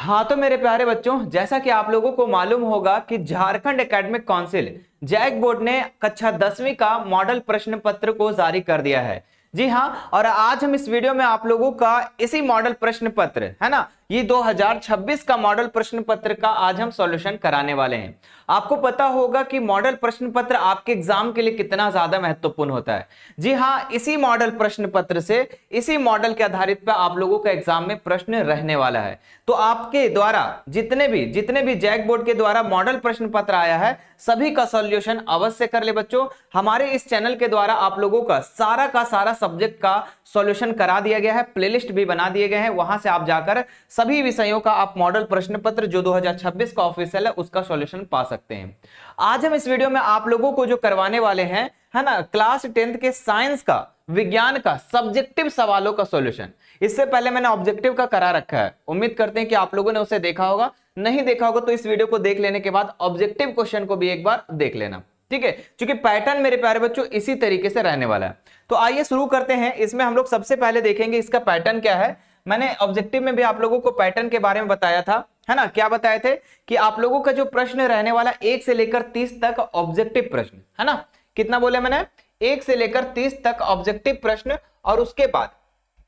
हाँ तो मेरे प्यारे बच्चों, जैसा कि आप लोगों को मालूम होगा कि Jharkhand academic council JAC board ने कक्षा 10वीं का मॉडल प्रश्न पत्र को जारी कर दिया है। जी हाँ, और आज हम इस वीडियो में आप लोगों का इसी मॉडल प्रश्न पत्र है ना, ये 2026 का मॉडल प्रश्न पत्र का आज हम सॉल्यूशन कराने वाले हैं। आपको पता होगा कि मॉडल प्रश्न पत्र आपके एग्जाम के लिए कितना ज्यादा महत्वपूर्ण होता है। जी हाँ, इसी मॉडल प्रश्न पत्र से, इसी मॉडल के आधारित पर आप लोगों का एग्जाम में प्रश्न रहने वाला है। तो आपके द्वारा जितने भी जैक बोर्ड के द्वारा मॉडल प्रश्न पत्र आया है, सभी का सॉल्यूशन अवश्य कर ले बच्चों। हमारे इस चैनल के द्वारा आप लोगों का सारा सब्जेक्ट का सॉल्यूशन करा दिया गया है, प्लेलिस्ट भी बना दिए गए हैं, वहां से आप जाकर सभी विषयों का आप मॉडल प्रश्न पत्र जो 2026 का ऑफिशियल है उसका सॉल्यूशन पा सकते हैं। आज हम इस वीडियो में आप लोगों को जो करवाने वाले हैं है ना, क्लास 10th के साइंस का, विज्ञान का सब्जेक्टिव सवालों का सॉल्यूशन। इससे पहले मैंने ऑब्जेक्टिव का करा रखा है, उम्मीद करते हैं कि आप लोगों ने उसे देखा होगा। नहीं देखा होगा तो इस वीडियो को देख लेने के बाद ऑब्जेक्टिव क्वेश्चन को भी एक बार देख लेना, ठीक है, क्योंकि पैटर्न मेरे प्यारे बच्चों इसी तरीके से रहने वाला है। तो आइए शुरू करते हैं। इसमें हम लोग सबसे पहले देखेंगे इसका पैटर्न क्या है। मैंने ऑब्जेक्टिव में भी आप लोगों को पैटर्न के बारे में बताया था, है ना। क्या बताए थे कि आप लोगों का जो प्रश्न रहने वाला 1 से लेकर 30 तक ऑब्जेक्टिव प्रश्न, है ना। कितना बोले मैंने? 1 से लेकर 30 तक ऑब्जेक्टिव प्रश्न, और उसके बाद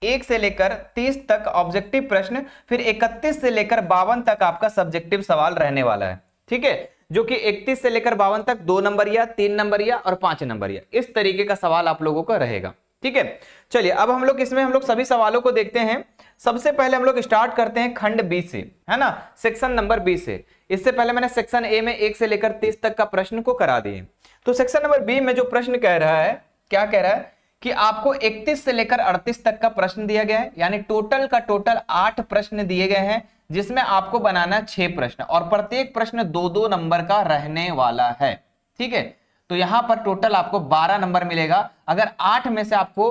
1 से लेकर 30 तक ऑब्जेक्टिव प्रश्न, फिर 31 से लेकर 52 तक आपका सब्जेक्टिव सवाल रहने वाला है, ठीक है, जो कि 31 से लेकर 52 तक 2 नंबरिया, 3 नंबरिया और 5 नंबरिया, इस तरीके का सवाल आप लोगों का रहेगा, ठीक है। चलिए अब हम लोग इसमें सभी सवालों को देखते हैं। सबसे पहले हम लोग स्टार्ट करते हैं खंड बी से, है ना, सेक्शन नंबर बी से। इससे पहले मैंने सेक्शन ए में 1 से लेकर 30 तक का प्रश्न को करा दिए। तो सेक्शन नंबर बी में जो प्रश्न कह रहा है, क्या कह रहा है कि आपको 31 से लेकर 38 तक का प्रश्न दिया गया है, यानी टोटल 8 प्रश्न दिए गए हैं, जिसमें आपको बनाना 6 प्रश्न, और प्रत्येक प्रश्न 2-2 नंबर का रहने वाला है, ठीक है। तो यहां पर टोटल आपको 12 नंबर मिलेगा। अगर 8 में से आपको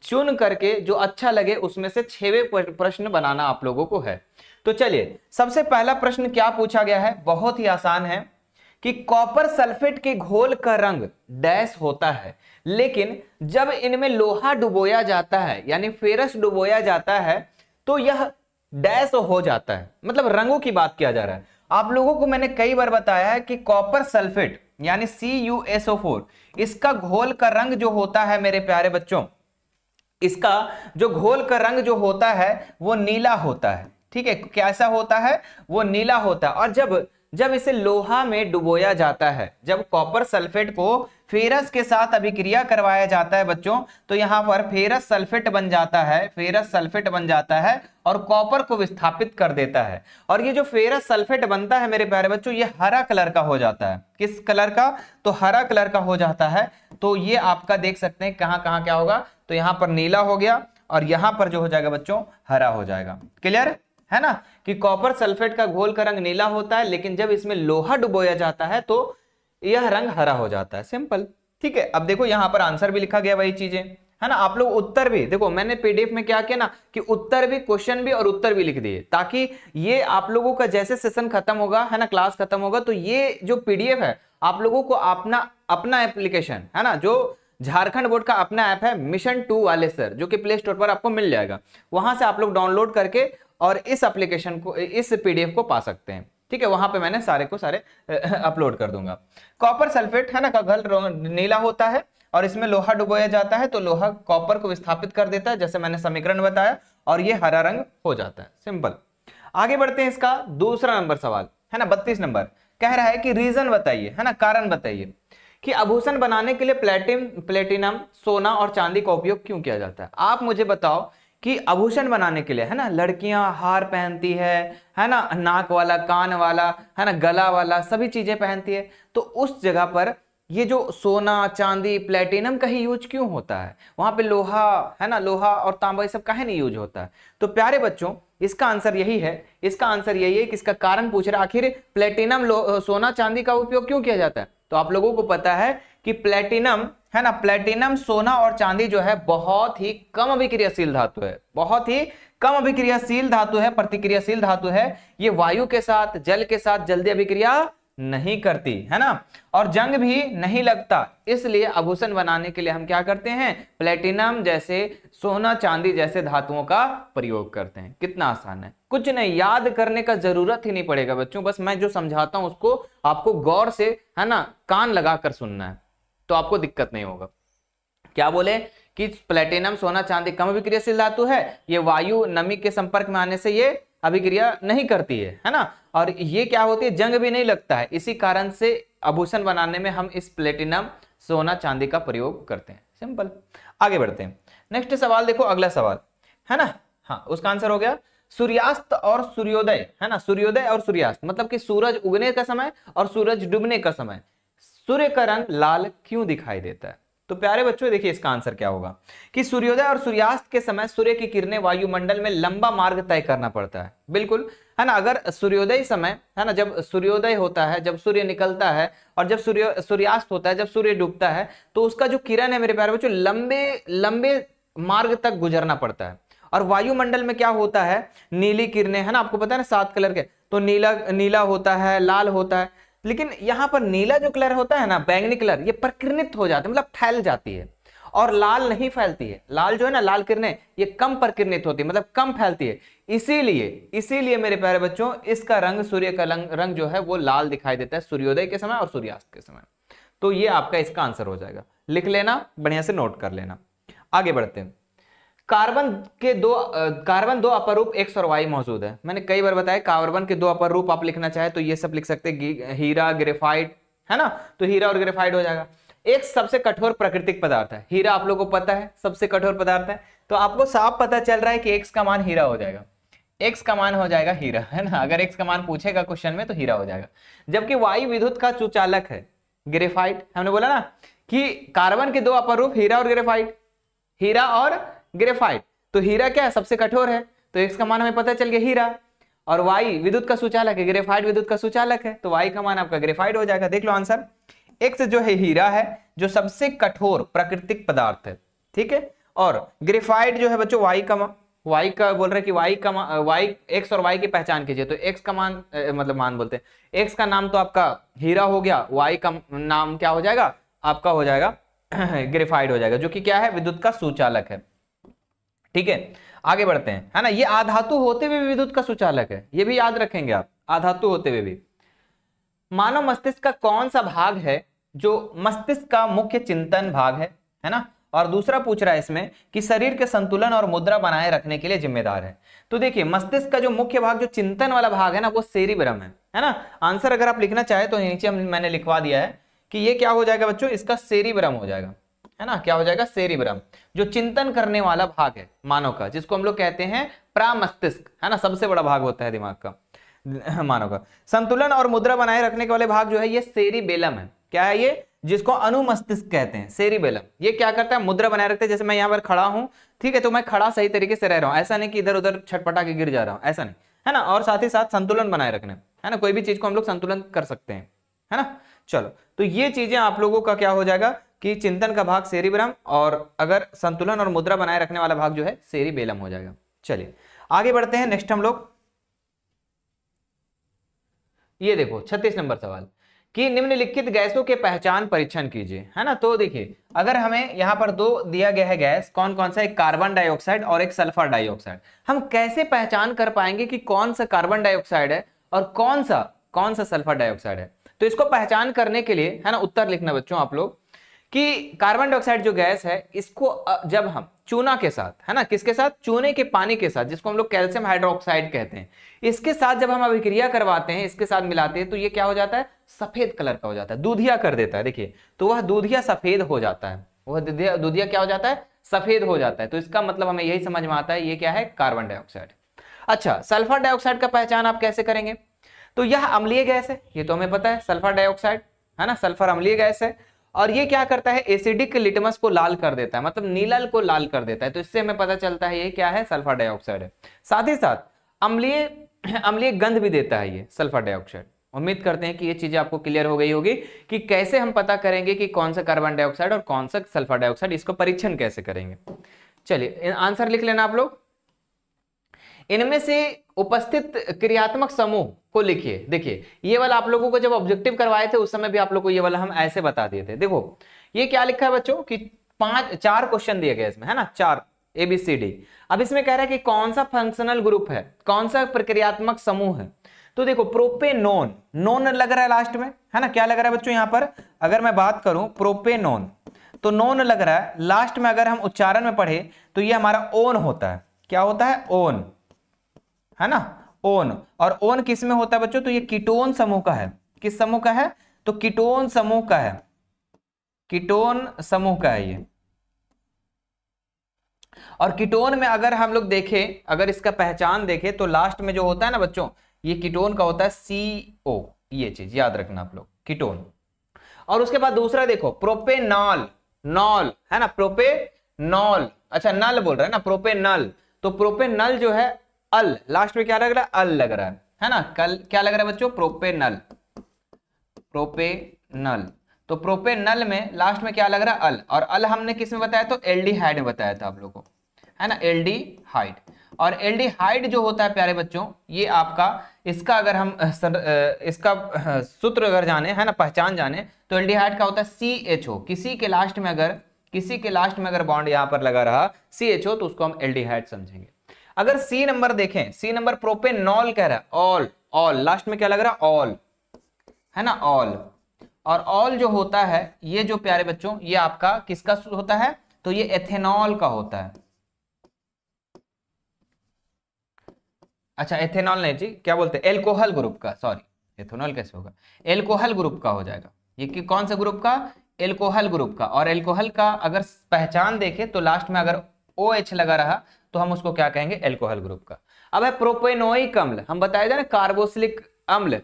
चुन करके जो अच्छा लगे उसमें से 6वें प्रश्न बनाना आप लोगों को है। तो चलिए सबसे पहला प्रश्न क्या पूछा गया है, बहुत ही आसान है कि कॉपर सल्फेट के घोल का रंग डैश होता है, लेकिन जब इनमें लोहा डुबोया जाता है यानी फेरस डुबोया जाता है तो यह डैश हो जाता है। मतलब रंगों की बात किया जा रहा है। आप लोगों को मैंने कई बार बताया है कि कॉपर सल्फेट यानी CuSO4, इसका घोल का रंग जो होता है मेरे प्यारे बच्चों, इसका जो घोल का रंग जो होता है वो नीला होता है, ठीक है। कैसा होता है? वो नीला होता है। और जब इसे लोहा में डुबोया जाता है, जब कॉपर सल्फेट को फेरस के साथ अभिक्रिया करवाया जाता है बच्चों, तो यहां पर फेरस सल्फेट बन जाता है, फेरस सल्फेट बन जाता है और कॉपर को विस्थापित कर देता है। और ये जो फेरस सल्फेट बनता है मेरे प्यारे बच्चों, ये हरा कलर का हो जाता है। किस कलर का? तो हरा कलर का हो जाता है। तो ये आपका देख सकते हैं कहां कहां क्या होगा, तो यहां पर नीला हो गया और यहां पर जो हो जाएगा बच्चों हरा हो जाएगा। क्लियर है ना, कि कॉपर सल्फेट का घोल का रंग नीला होता है, लेकिन जब इसमें लोहा डुबोया जाता है तो यह रंग हरा हो जाता है। सिंपल, ठीक है। अब देखो यहां पर आंसर भी लिखा गया, वही चीजें, है ना। आप लोग उत्तर भी देखो, मैंने पीडीएफ में क्या किया ना कि उत्तर भी, क्वेश्चन भी और उत्तर भी लिख दिए, ताकि ये आप लोगों का जैसे सेशन खत्म होगा, है ना, क्लास खत्म होगा, तो ये जो पीडीएफ है आप लोगों को अपना एप्लीकेशन, है ना, जो झारखंड बोर्ड का अपना ऐप है मिशन 2 वाले सर, जो कि प्ले स्टोर पर आपको मिल जाएगा, वहां से आप लोग डाउनलोड करके और इस एप्लीकेशन को, इस पीडीएफ को पा सकते हैं, ठीक है। वहां पे मैंने सारे अपलोड कर दूंगा। कॉपर सल्फेट, है ना, का घोल नीला होता है और इसमें लोहा डुबोया जाता है, तो लोहा कॉपर को विस्थापित कर देता है, जैसे मैंने समीकरण बताया, और ये हरा रंग हो जाता है। सिंपल। आगे बढ़ते हैं। इसका दूसरा नंबर सवाल है ना, 32 नंबर, कह रहा है कि रीजन बताइए, है ना, कारण बताइए कि आभूषण बनाने के लिए प्लेटिनम, सोना और चांदी का उपयोग क्यों किया जाता है। आप मुझे बताओ कि आभूषण बनाने के लिए, है ना, लड़कियां हार पहनती है ना, नाक वाला, कान वाला, है ना, गला वाला, सभी चीजें पहनती है, तो उस जगह पर ये जो सोना, चांदी, प्लेटिनम का ही यूज क्यों होता है? वहां पे लोहा, है ना, लोहा और तांबा ये सब काहे नहीं यूज होता है? तो प्यारे बच्चों इसका आंसर यही है, इसका आंसर यही है कि इसका कारण पूछ रहा है, आखिर प्लेटिनम, सोना, चांदी का उपयोग क्यों किया जाता है? तो आप लोगों को पता है कि प्लेटिनम, है ना, प्लेटिनम, सोना और चांदी जो है बहुत ही कम अभिक्रियाशील धातु है, बहुत ही कम अभिक्रियाशील धातु है, प्रतिक्रियाशील धातु है। ये वायु के साथ, जल के साथ जल्दी अभिक्रिया नहीं करती, है ना, और जंग भी नहीं लगता। इसलिए आभूषण बनाने के लिए हम क्या करते हैं, प्लेटिनम जैसे, सोना चांदी जैसे धातुओं का प्रयोग करते हैं। कितना आसान है, कुछ नहीं, याद करने का जरूरत ही नहीं पड़ेगा बच्चों, बस मैं जो समझाता हूं उसको आपको गौर से, है ना, कान लगाकर सुनना है, तो आपको दिक्कत नहीं होगा। क्या बोले कि प्लेटिनम सोना चांदी कम अभिक्रियाशील धातु है, ये वायु नमी के संपर्क में आने से ये अभिक्रिया नहीं करती है ना, और ये क्या होती है, जंग भी नहीं लगता है। इसी कारण से आभूषण बनाने में हम इस प्लेटिनम सोना चांदी का प्रयोग करते हैं। सिंपल। आगे बढ़ते हैं, नेक्स्ट सवाल देखो, अगला सवाल है ना, हाँ उसका आंसर हो गया सूर्यास्त और सूर्योदय, है ना, सूर्योदय और सूर्यास्त मतलब कि सूरज उगने का समय और सूरज डूबने का समय सूर्य का रंग लाल क्यों दिखाई देता है। तो प्यारे बच्चों देखिए इसका आंसर क्या होगा कि सूर्योदय और सूर्यास्त के समय सूर्य की किरणें वायुमंडल में लंबा मार्ग तय करना पड़ता है, बिल्कुल, है ना। अगर सूर्योदय समय, है ना, जब सूर्योदय होता है, जब सूर्य निकलता है, और जब सूर्यास्त होता है, जब सूर्य डूबता है, तो उसका जो किरण है मेरे प्यारे बच्चों लंबे लंबे मार्ग तक गुजरना पड़ता है। और वायुमंडल में क्या होता है, नीली किरणें, है ना, आपको पता है ना 7 कलर के, तो नीला नीला होता है, लाल होता है, लेकिन यहां पर नीला जो कलर होता है ना, बैंगनी कलर, ये प्रकीर्णित हो जाती है, मतलब फैल जाती है, और लाल नहीं फैलती है। लाल जो है ना, लाल किरणें, ये कम प्रकीर्णित होती है, मतलब कम फैलती है। इसीलिए मेरे प्यारे बच्चों इसका रंग, सूर्य का रंग जो है वो लाल दिखाई देता है सूर्योदय के समय और सूर्यास्त के समय। तो ये आपका इसका आंसर हो जाएगा, लिख लेना, बढ़िया से नोट कर लेना। आगे बढ़ते हैं, कार्बन दो अपर रूप X और Y मौजूद है। मैंने कई बार बताया कार्बन के 2 अपर रूप आप लिखना चाहे तो ये सब लिख सकते हैं, हीरा ग्रेफाइट, है ना, तो हीरा और ग्रेफाइट हो जाएगा। एक सबसे कठोर प्राकृतिक पदार्थ है, हीरा आप लोगों को पता है सबसे कठोर पदार्थ है, तो आपको साफ पता चल रहा है कि X का मान हीरा हो जाएगा, X का मान हो जाएगा हीरा, है ना। अगर X का मान पूछेगा क्वेश्चन में तो हीरा हो जाएगा। जबकि Y विद्युत का सुचालक है, ग्रेफाइट, हमने बोला ना कि कार्बन के 2 अपर रूप हीरा और ग्रेफाइट, हीरा और ग्रेफाइट, तो हीरा क्या है, सबसे कठोर है, तो X का मान हमें पता चल गया हीरा, और Y विद्युत का सुचालक है, ग्रेफाइट विद्युत का सुचालक है, तो Y का मान आपका ग्रेफाइट हो जाएगा। देख लो आंसर, X जो है हीरा है, जो सबसे कठोर प्राकृतिक पदार्थ है, ठीक है, और ग्रेफाइट जो है बच्चों Y का बोल रहे कि Y का Y, X और Y की पहचान कीजिए, तो X का मान मतलब मान बोलते हैं, X का नाम तो आपका हीरा हो गया, Y का नाम क्या हो जाएगा, आपका हो जाएगा ग्रेफाइट हो जाएगा, जो कि क्या है, विद्युत का सुचालक है, ठीक है। आगे बढ़ते हैं, है ना, ये आधातु होते हुए भी विद्युत का सुचालक है, ये भी याद रखेंगे आप, आधातु होते हुए भी। मानव मस्तिष्क का कौन सा भाग है जो मस्तिष्क का मुख्य चिंतन भाग है ना, और दूसरा पूछ रहा है इसमें कि शरीर के संतुलन और मुद्रा बनाए रखने के लिए जिम्मेदार है। तो देखिए मस्तिष्क का जो मुख्य भाग, जो चिंतन वाला भाग है ना, वो सेरिब्रम है ना। आंसर अगर आप लिखना चाहे तो नीचे मैंने लिखवा दिया है कि ये क्या हो जाएगा बच्चों, इसका सेरिब्रम हो जाएगा, है ना, क्या हो जाएगा, सेरिब्रम, जो चिंतन करने वाला भाग है मानव का, जिसको हम लोग कहते हैं प्रामस्तिष्क, है ना, सबसे बड़ा भाग होता है दिमाग का मानव का। संतुलन और मुद्रा बनाए रखने के वाले भाग जो है ये सेरिबेलम है। क्या है ये, जिसको अनुमस्तिष्क कहते हैं, सेरिबेलम। ये क्या करता है, मुद्रा बनाए रखते हैं। जैसे मैं यहाँ पर खड़ा हूं, ठीक है, तो मैं खड़ा सही तरीके से रह रहा हूं, ऐसा नहीं कि इधर उधर छटपटा के गिर जा रहा हूं, ऐसा नहीं, है ना, और साथ ही साथ संतुलन बनाए रखने, है ना, कोई भी चीज को हम लोग संतुलन कर सकते हैं, है ना। चलो, तो ये चीजें आप लोगों का क्या हो जाएगा कि चिंतन का भाग सेरिब्रम, और अगर संतुलन और मुद्रा बनाए रखने वाला भाग जो है सेरिबेलम हो जाएगा। चलिए आगे बढ़ते हैं, नेक्स्ट हम लोग ये देखो 36 नंबर सवाल कि निम्नलिखित गैसों के पहचान परीक्षण कीजिए, है ना। तो देखिए अगर हमें यहाँ पर 2 दिया गया है गैस, कौन कौन सा, एक कार्बन डाइऑक्साइड और एक सल्फर डाइऑक्साइड, हम कैसे पहचान कर पाएंगे कि कौन सा कार्बन डाइऑक्साइड है और कौन सा सल्फर डाइऑक्साइड है। तो इसको पहचान करने के लिए, है ना, उत्तर लिखना बच्चों आप लोग कि कार्बन डाइऑक्साइड जो गैस है, इसको जब हम चूना के साथ, है ना, किसके साथ, चूने के पानी के साथ, जिसको हम लोग कैल्शियम हाइड्रोक्साइड कहते हैं, इसके साथ जब हम अभिक्रिया करवाते हैं, इसके साथ मिलाते हैं, तो ये क्या हो जाता है, सफेद कलर का हो जाता है, दूधिया कर देता है। देखिए तो वह दूधिया सफेद हो जाता है, वह दूधिया क्या हो जाता है, सफेद हो जाता है। तो इसका मतलब हमें यही समझ में आता है, ये क्या है, कार्बन डाइऑक्साइड। अच्छा, सल्फर डाइऑक्साइड का पहचान आप कैसे करेंगे, तो यह अम्लीय गैस है, ये तो हमें पता है, सल्फर डाइऑक्साइड, है ना, सल्फर अम्लीय गैस है, और ये क्या करता है, एसिडिक लिटमस को लाल कर देता है, मतलब नीलल को लाल कर देता है। तो इससे हमें पता चलता है ये क्या है, सल्फर डाइऑक्साइड है। साथ ही साथ अम्लीय गंध भी देता है ये सल्फर डाइऑक्साइड। उम्मीद करते हैं कि ये चीजें आपको क्लियर हो गई होगी कि कैसे हम पता करेंगे कि कौन सा कार्बन डाइऑक्साइड और कौन सा सल्फर डाइऑक्साइड, इसको परीक्षण कैसे करेंगे। चलिए आंसर लिख लेना आप लोग। इनमें से उपस्थित क्रियात्मक समूह को लिखिए। देखिए ये वाला आप लोगों को जब ऑब्जेक्टिव करवाए थे उस समय भी आप लोगों को ये वाला हम ऐसे बता दिए थे। देखो ये क्या लिखा है बच्चों कि 4 क्वेश्चन दिए गए इसमें, है ना, 4 ABCD। अब इसमें कह रहा है कि कौन सा फंक्शनल ग्रुप है, कौन सा प्रक्रियात्मक समूह है। तो देखो प्रोपेनोन, नोन लग रहा है लास्ट में, है ना, क्या लग रहा है बच्चों यहाँ पर, अगर मैं बात करूं प्रोपेनोन तो नोन लग रहा है, लास्ट में अगर हम उच्चारण में पढ़े तो ये हमारा ओन होता है। क्या होता है, ओन, है ना, ओन। और ओन किस में होता है बच्चों, तो ये कीटोन समूह का है। किस समूह का है, तो कीटोन समूह का है, कीटोन समूह का है ये। और कीटोन में अगर हम लोग देखें, अगर इसका पहचान देखें तो लास्ट में जो होता है ना बच्चों, ये कीटोन का होता है CO, ये चीज याद रखना आप लोग, कीटोन। और उसके बाद दूसरा देखो प्रोपेनॉल, नॉल, है ना, प्रोपेनॉल, अच्छा नल बोल रहा है ना, प्रोपेनल। तो प्रोपेनल जो है अल, लास्ट में क्या लग रहा है, अल लग रहा है ना, कल क्या लग रहा है बच्चों, प्रोपेनल, प्रोपेनल। तो प्रोपेनल में लास्ट में क्या लग रहा है, अल। और अल हमने किस में बताया, तो एल्डिहाइड में बताया था आप लोगों को, है ना, एल्डिहाइड। और एल्डिहाइड जो होता है प्यारे बच्चों, ये आपका इसका अगर हम इसका सूत्र अगर जाने, है ना, पहचान जाने, तो एल्डिहाइड का होता है CHO। किसी के लास्ट में अगर बॉन्ड यहां पर लगा रहा CHO तो उसको हम एल्डिहाइड समझेंगे। अगर सी नंबर देखें, सी नंबर प्रोपेनॉल कह रहा है, ऑल, ऑल लास्ट में क्या लग रहा है, ऑल, है ना, ऑल। और ऑल जो होता है ये जो प्यारे बच्चों, ये आपका किसका होता है, तो ये एथेनॉल का होता है। अच्छा एथेनॉल नहीं जी, क्या बोलते हैं, एल्कोहल ग्रुप का, सॉरी एथेनॉल कैसे होगा, एल्कोहल ग्रुप का हो जाएगा ये, कि कौन सा ग्रुप का, एल्कोहल ग्रुप का। और एल्कोहल का अगर पहचान देखे तो लास्ट में अगर OH लगा रहा तो हम उसको क्या कहेंगे, एल्कोहल ग्रुप का। अब है प्रोपेनोइक अम्ल, हम बताया था ना कार्बोक्सिलिक अम्ल,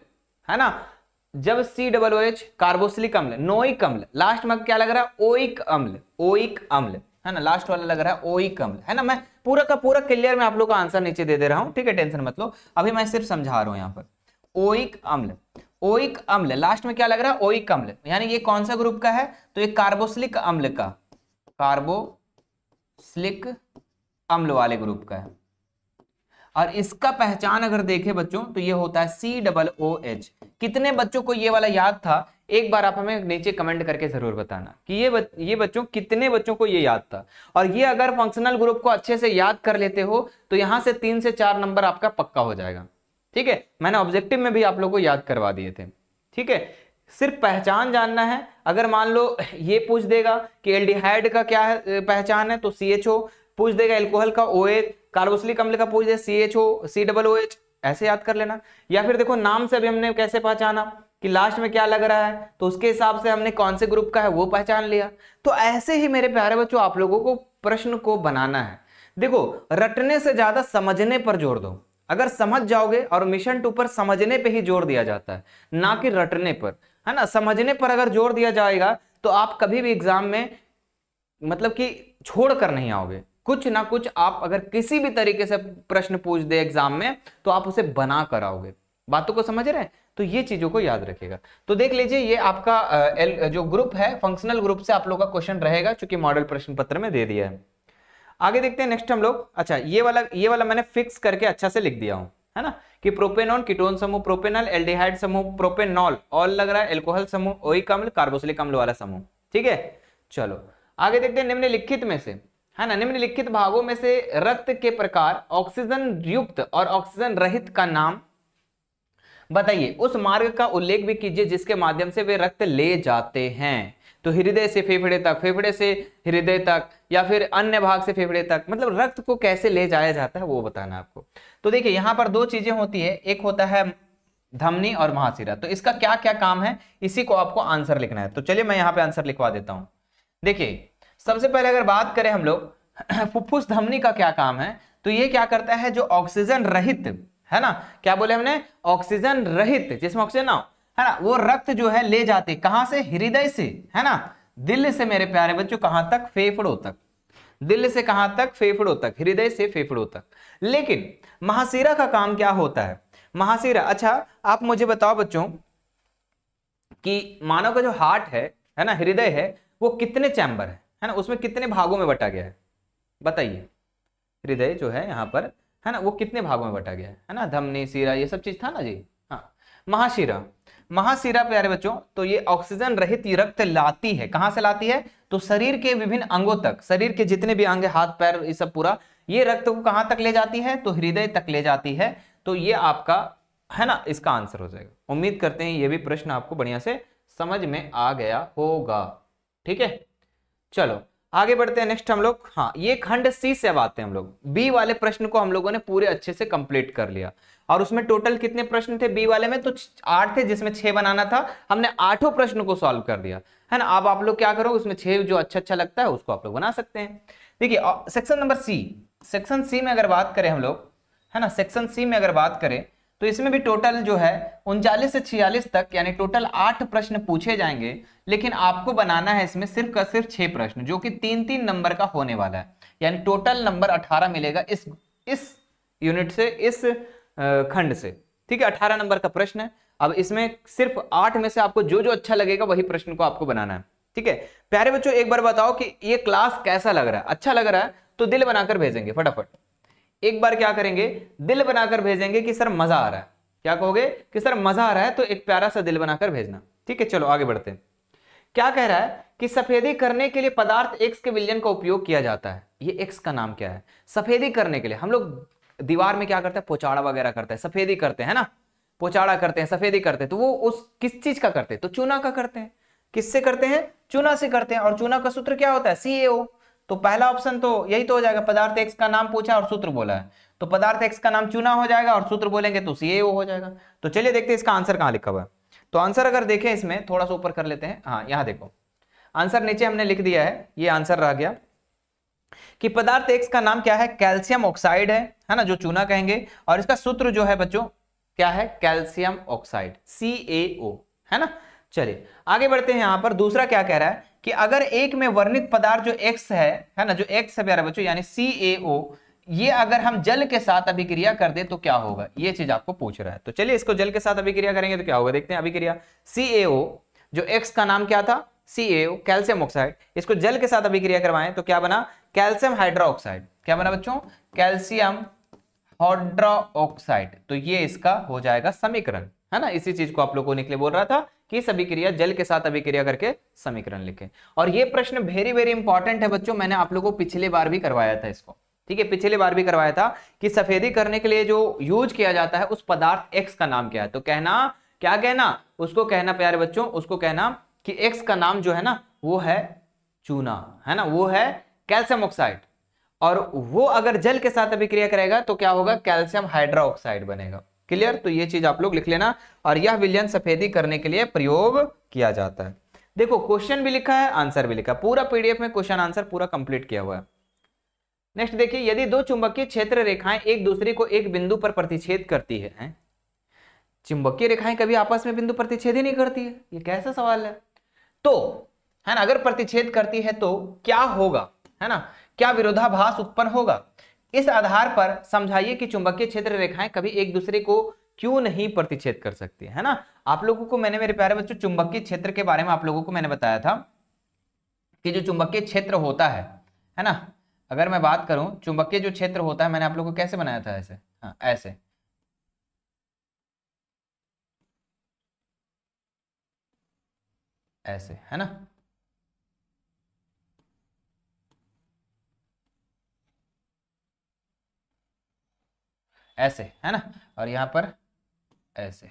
है ना, जब COOH कार्बोक्सिलिक अम्ल, नोइक अम्ल, लास्ट में क्या लग रहा है, ओइक अम्ल, ओइक अम्ल, है ना, लास्ट वाला लग रहा है ओइक अम्ल, है ना। मैं पूरा का पूरा क्लियर में आप लोग का आंसर नीचे दे रहा हूं, ठीक है, टेंशन मत लो, अभी मैं सिर्फ समझा रहा हूं यहाँ पर। ओइक अम्ल, ओइक अम्ल लास्ट में क्या लग रहा है, ओइक अम्ल, यानी ये कौन सा ग्रुप का है, तो ये कार्बोक्सिलिक अम्ल का, कार्बोक्सिलिक अम्ल वाले ग्रुप का है। और इसका पहचान अगर देखें बच्चों तो ये होता है COOH। कितने बच्चों को ये वाला याद था, एक बार आप हमें नीचे कमेंट करके जरूर बताना कि ये बच्चों कितने बच्चों को ये याद था। और ये अगर फंक्शनल ग्रुप को अच्छे से याद कर लेते हो तो यहां से 3 से 4 नंबर आपका पक्का हो जाएगा, ठीक है। मैंने ऑब्जेक्टिव में भी आप लोगों को याद करवा दिए थे, ठीक है। सिर्फ पहचान जानना है। अगर मान लो ये पूछ देगा कि एल्डिहाइड का क्या है पहचान है, तो CHO पूछ देगा, एल्कोहल का OH, कार्बोक्सिलिक अम्ल का पूछ दे CHO, COOH, ऐसे याद कर लेना। या फिर देखो नाम से अभी हमने कैसे पहचाना कि लास्ट में क्या लग रहा है, तो उसके हिसाब से हमने कौन से ग्रुप का है वो पहचान लिया। तो ऐसे ही मेरे प्यारे बच्चों आप लोगों को प्रश्न को बनाना है। देखो रटने से ज्यादा समझने पर जोर दो। अगर समझ जाओगे, और मिशन 2 पर समझने पे ही जोर दिया जाता है, ना कि रटने पर, है ना। समझने पर अगर जोर दिया जाएगा तो आप कभी भी एग्जाम में मतलब कि छोड़ कर नहीं आओगे। कुछ ना कुछ आप अगर किसी भी तरीके से प्रश्न पूछ दे एग्जाम में तो आप उसे बना कर आओगे। बातों को समझ रहे हैं, तो ये चीजों को याद रखिएगा। तो देख लीजिए ये आपका जो ग्रुप है फंक्शनल ग्रुप से आप लोग का क्वेश्चन रहेगा, चूंकि मॉडल प्रश्न पत्र में दे दिया है। आगे देखते हैं नेक्स्ट हम लोग। अच्छा ये वाला मैंने फिक्स करके अच्छा से लिख दिया हूं, है ना, कि प्रोपेनॉन कीटोन समूह, प्रोपेनल एल्डिहाइड समूह, प्रोपेनॉल ऑल लग रहा है, एल्कोहल समूह, ओइक अम्ल, कार्बोक्सिलिक अम्ल वाला समूह, ठीक है। चलो आगे देखते हैं निम्नलिखित में से, है ना, निम्नलिखित भागों में से रक्त के प्रकार ऑक्सीजन युक्त और ऑक्सीजन रहित का नाम बताइए। उस मार्ग का उल्लेख भी कीजिए जिसके माध्यम से वे रक्त ले जाते हैं। तो हृदय से फेफड़े तक, फेफड़े से हृदय तक, या फिर अन्य भाग से फेफड़े तक, मतलब रक्त को कैसे ले जाया जाता है वो बताना आपको। तो देखिए यहाँ पर 2 चीजें होती है, एक होता है धमनी और महाशिरा। तो इसका क्या क्या काम है इसी को आपको आंसर लिखना है। तो चलिए मैं यहाँ पे आंसर लिखवा देता हूं। देखिए सबसे पहले अगर बात करें हम लोग फुफ्फुस धमनी का क्या काम है, तो ये क्या करता है, जो ऑक्सीजन रहित, है ना, क्या बोले हमने, ऑक्सीजन रहित, जिसमें ऑक्सीजन ना हो, है ना, वो रक्त जो है ले जाते कहां से, हृदय से, है ना, दिल से मेरे प्यारे बच्चों, कहां तक, फेफड़ों तक। दिल से कहां तक, फेफड़ों तक, हृदय से फेफड़ों तक। लेकिन महाशिरा का काम क्या होता है, महाशिरा, अच्छा आप मुझे बताओ बच्चों कि मानव का जो हार्ट है ना, हृदय है, वो कितने चैम्बर है ना, उसमें कितने भागों में बटा गया है बताइए। हृदय जो है यहाँ पर है ना, वो कितने भागों में बटा गया है ना, धमनी, शिरा, ये सब चीज था ना जी। हाँ, महाशिरा, महाशिरा प्यारे बच्चों, तो ये ऑक्सीजन रहित रक्त लाती है, कहां से लाती है, तो शरीर के विभिन्न अंगों तक, शरीर के जितने भी अंग, हाथ पैर, ये सब पूरा, ये रक्त को कहां तक ले जाती है, तो हृदय तक ले जाती है। तो ये आपका है ना, इसका आंसर हो जाएगा। उम्मीद करते हैं ये भी प्रश्न आपको बढ़िया से समझ में आ गया होगा। ठीक है, चलो आगे बढ़ते हैं नेक्स्ट हम लोग। हाँ, ये खंड सी से अब आते हैं हम लोग। बी वाले प्रश्न को हम लोगों ने पूरे अच्छे से कंप्लीट कर लिया, और उसमें टोटल कितने प्रश्न थे बी वाले में, तो 8 थे, जिसमें 6 बनाना था, हमने 8 प्रश्न को सॉल्व कर दिया, है ना। अब आप लोग क्या करो, उसमें 6 जो अच्छा अच्छा लगता है उसको आप लोग बना सकते हैं। देखिए section number C, section C में अगर बात करें हम लोग, है ना, सेक्शन सी में अगर बात करें तो इसमें भी टोटल जो है 39 से 46 तक, यानी टोटल 8 प्रश्न पूछे जाएंगे, लेकिन आपको बनाना है इसमें सिर्फ का सिर्फ 6 प्रश्न, जो कि 3-3 नंबर का होने वाला है, यानी टोटल नंबर 18 मिलेगा इस यूनिट से, इस खंड से। ठीक है, 18 नंबर का प्रश्न है। अब इसमें सिर्फ 8 में से आपको जो जो अच्छा लगेगा वही प्रश्न को आपको बनाना है। ठीक है प्यारे बच्चों, एक बार बताओ कि ये क्लास कैसा लग रहा है, अच्छा लग रहा है तो दिल बनाकर भेजेंगे फटाफट। एक बार क्या करेंगे, दिल बनाकर भेजेंगे कि सर मजा आ रहा है। क्या कहोगे कि सर मजा आ रहा है, तो एक प्यारा सा दिल बनाकर भेजना। ठीक है, चलो आगे बढ़ते हैं। क्या कह रहा है कि सफेदी करने के लिए पदार्थ एक्स के विलयन का उपयोग किया जाता है। ये एक्स का नाम क्या है, सफेदी करने के लिए हम लोग दीवार में क्या करते हैं, पोचाड़ा वगैरह करते हैं, सफेदी करते हैं ना, पोचाड़ा करते हैं, सफेदी करते हैं, तो वो उस किस चीज का करते हैं, तो चूना का करते हैं। किससे करते हैं, चूना से करते हैं। और चूना का सूत्र क्या होता है, CaO। तो पहला ऑप्शन तो यही तो हो जाएगा, पदार्थ एक्स का नाम पूछा और सूत्र बोला है, तो पदार्थ एक्स का नाम चूना हो जाएगा, और सूत्र बोलेंगे तो CaO हो जाएगा। तो चलिए देखते हैं इसका आंसर कहां लिखा हुआ है। तो आंसर अगर देखें इसमें, थोड़ा सा ऊपर कर लेते हैं, हाँ यहां देखो आंसर नीचे हमने लिख दिया है, ये आंसर रह गया कि पदार्थ एक्स का नाम क्या है, कैल्शियम ऑक्साइड है ना, जो चूना कहेंगे, और इसका सूत्र जो है बच्चों क्या है, कैल्शियम ऑक्साइड, CaO, है ना। चलिए आगे बढ़ते हैं। यहां पर दूसरा क्या कह रहा है कि अगर एक में वर्णित पदार्थ जो एक्स है ना, जो एक्स है प्यारे बच्चों, यानी CaO, ये अगर हम जल के साथ अभिक्रिया कर दे तो क्या होगा, ये चीज आपको पूछ रहा है। तो चलिए इसको जल के साथ अभिक्रिया करेंगे तो क्या होगा, देखते हैं अभिक्रिया। CaO, जो एक्स का नाम क्या था, CaO, कैल्शियम ऑक्साइड, इसको जल के साथ अभिक्रिया करवाएं तो क्या बना, कैल्शियम हाइड्रोक्साइड। क्या बना बच्चों, कैल्शियम हाइड्रोक्साइड। तो ये इसका हो जाएगा समीकरण, है ना। इसी चीज को आप लोगों को निकले बोल रहा था कि सभी क्रिया जल के साथ अभिक्रिया करके समीकरण लिखें। और ये प्रश्न वेरी वेरी इंपॉर्टेंट है बच्चों, मैंने आप लोगों को पिछली बार भी करवाया था इसको। ठीक है, पिछली बार भी करवाया था कि सफेदी करने के लिए जो यूज किया जाता है उस पदार्थ एक्स का नाम क्या है। तो कहना क्या, कहना उसको कहना प्यारे बच्चों, उसको कहना कि एक्स का नाम जो है ना वो है चूना, है ना, वो है कैल्शियम ऑक्साइड, और वो अगर जल के साथ अभिक्रिया करेगा तो क्या होगा, कैल्शियम हाइड्रोक्साइड बनेगा। क्लियर, तो ये चीज आप लोग लिख लेना। और यह विलयन सफेदी करने के लिए प्रयोग किया जाता है। देखो क्वेश्चन भी लिखा है, आंसर भी लिखा है, पूरा पीडीएफ में क्वेश्चन आंसर पूरा कंप्लीट किया हुआ है। नेक्स्ट देखिए, यदि दो चुंबकीय क्षेत्र रेखाएं एक दूसरे को एक बिंदु पर प्रतिच्छेद करती है, चुंबकीय रेखाएं कभी आपस में बिंदु प्रतिच्छेद ही नहीं करती है, ये कैसा सवाल है। तो है ना, अगर प्रतिच्छेद करती है तो क्या होगा, है ना, क्या विरोधाभास उत्पन्न होगा। इस आधार पर समझाइए कि चुंबकीय क्षेत्र रेखाएं कभी एक दूसरे को क्यों नहीं प्रतिच्छेद कर सकती है ना। आप लोगों को मैंने, मेरे प्यारे बच्चों, चुंबकीय क्षेत्र के बारे में आप लोगों को मैंने बताया था कि जो चुंबकीय क्षेत्र होता है ना, अगर मैं बात करूं चुंबकीय जो क्षेत्र होता है, मैंने आप लोगों को कैसे बनाया था, ऐसे, हाँ ऐसे, ऐसे, है ना, ऐसे, है ना, और यहां पर ऐसे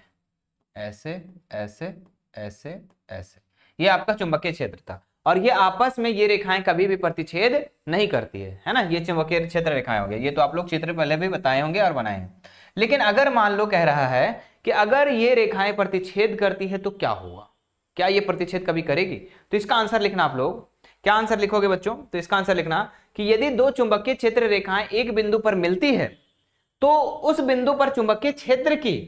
ऐसे ऐसे ऐसे ऐसे, ये आपका चुंबकीय क्षेत्र था। और ये आपस में ये रेखाएं कभी भी प्रतिच्छेद नहीं करती है ना, ये चुंबकीय क्षेत्र रेखाएं हो गई। ये तो आप लोग चित्र पहले भी बताए होंगे और बनाए हैं। लेकिन अगर मान लो कह रहा है कि अगर ये रेखाएं प्रतिच्छेद करती है तो क्या होगा, क्या ये प्रतिच्छेद कभी करेगी। तो इसका आंसर लिखना आप लोग, क्या आंसर लिखोगे बच्चों, तो इसका आंसर लिखना कि यदि दो चुंबकीय क्षेत्र रेखाएं एक बिंदु पर मिलती है तो उस बिंदु पर चुंबकीय क्षेत्र की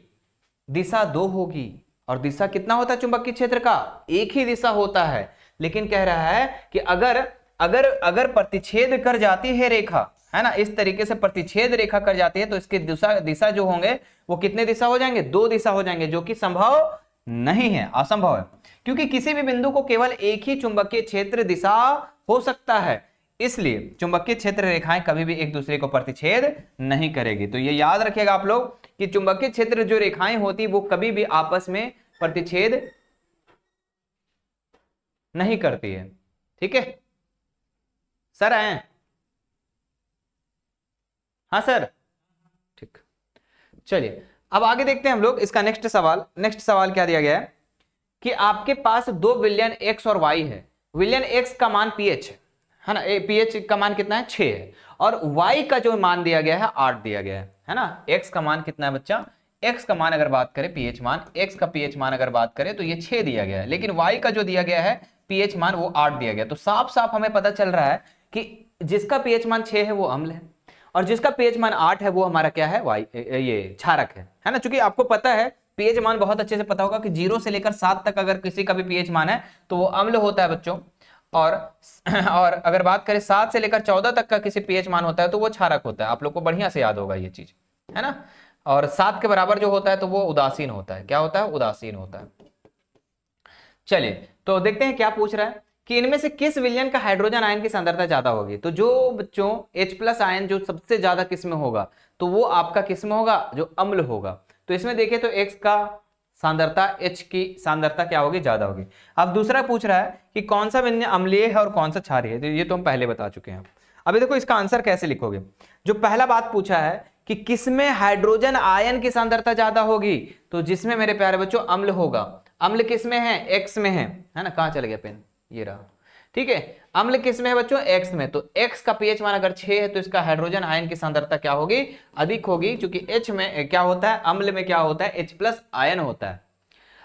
दिशा 2 होगी। और दिशा कितना होता है चुंबकीय क्षेत्र का, एक ही दिशा होता है। लेकिन कह रहा है कि अगर अगर अगर प्रतिच्छेद कर जाती है रेखा, है ना, इस तरीके से प्रतिच्छेद रेखा कर जाती है तो इसके दिशा जो होंगे वो कितने दिशा हो जाएंगे, 2 दिशा हो जाएंगे, जो कि संभव नहीं है, असंभव है। क्योंकि किसी भी बिंदु को केवल एक ही चुंबकीय क्षेत्र दिशा हो सकता है, इसलिए चुंबकीय क्षेत्र रेखाएं कभी भी एक दूसरे को प्रतिच्छेद नहीं करेगी। तो ये याद रखिएगा आप लोग कि चुंबकीय क्षेत्र जो रेखाएं होती वो कभी भी आपस में प्रतिच्छेद नहीं करती है। ठीक है सर, आए? हाँ सर, ठीक। चलिए अब आगे देखते हैं हम लोग इसका नेक्स्ट सवाल क्या दिया गया है कि आपके पास दो विलयन x और y है। विलयन x का मान pH है ना, pH का मान कितना है 6 है, और y का जो मान दिया गया है 8 दिया गया है ना। x का मान कितना है बच्चा, x का मान अगर बात करें pH मान, x का pH मान अगर बात करें तो ये 6 दिया गया है, लेकिन y का जो दिया गया है pH मान वो 8 दिया गया। तो साफ साफ हमें पता चल रहा है कि जिसका pH मान 6 है वो अम्ल है, और जिसका pH मान 8 है वो हमारा क्या है, ये क्षारक है ना। चूंकि आपको पता है pH मान बहुत अच्छे से पता होगा कि 0 से लेकर 7 तक अगर किसी का भी pH मान है तो वो अम्ल होता है बच्चों, और अगर बात करें 7 से लेकर 14 तक का किसी pH मान होता है तो वो क्षारक होता है। आप लोग को बढ़िया से याद होगा ये चीज, है ना। और 7 के बराबर जो होता है तो वो उदासीन होता है। क्या होता है, उदासीन होता है। चलिए तो देखते हैं क्या पूछ रहा है कि इनमें से किस विलयन का हाइड्रोजन आयन की सांद्रता ज्यादा होगी। तो जो बच्चों H+ आयन जो सबसे ज्यादा किस्म होगा तो वो आपका किस्म होगा जो अम्ल होगा। तो इसमें देखिए तो X का सांद्रता H की सांद्रता क्या होगी, ज्यादा होगी। अब दूसरा पूछ रहा है कि कौन सा विलयन अम्लीय है और कौन सा क्षारीय है। तो ये तो हम पहले बता चुके हैं। अभी देखो इसका आंसर कैसे लिखोगे। जो पहला बात पूछा है कि किसमें हाइड्रोजन आयन की सांद्रता ज्यादा होगी, तो जिसमें मेरे प्यारे बच्चों अम्ल होगा। अम्ल किसमें है, X में है ना। कहां चल गया पेन, ये रहा। ठीक है, अम्ल किस में है बच्चों, X में। तो X का pH मान अगर 6 है तो इसका हाइड्रोजन आयन की सांद्रता क्या होगी, अधिक होगी, क्योंकि H में क्या होता है, अम्ल में क्या होता है, H+ आयन होता है।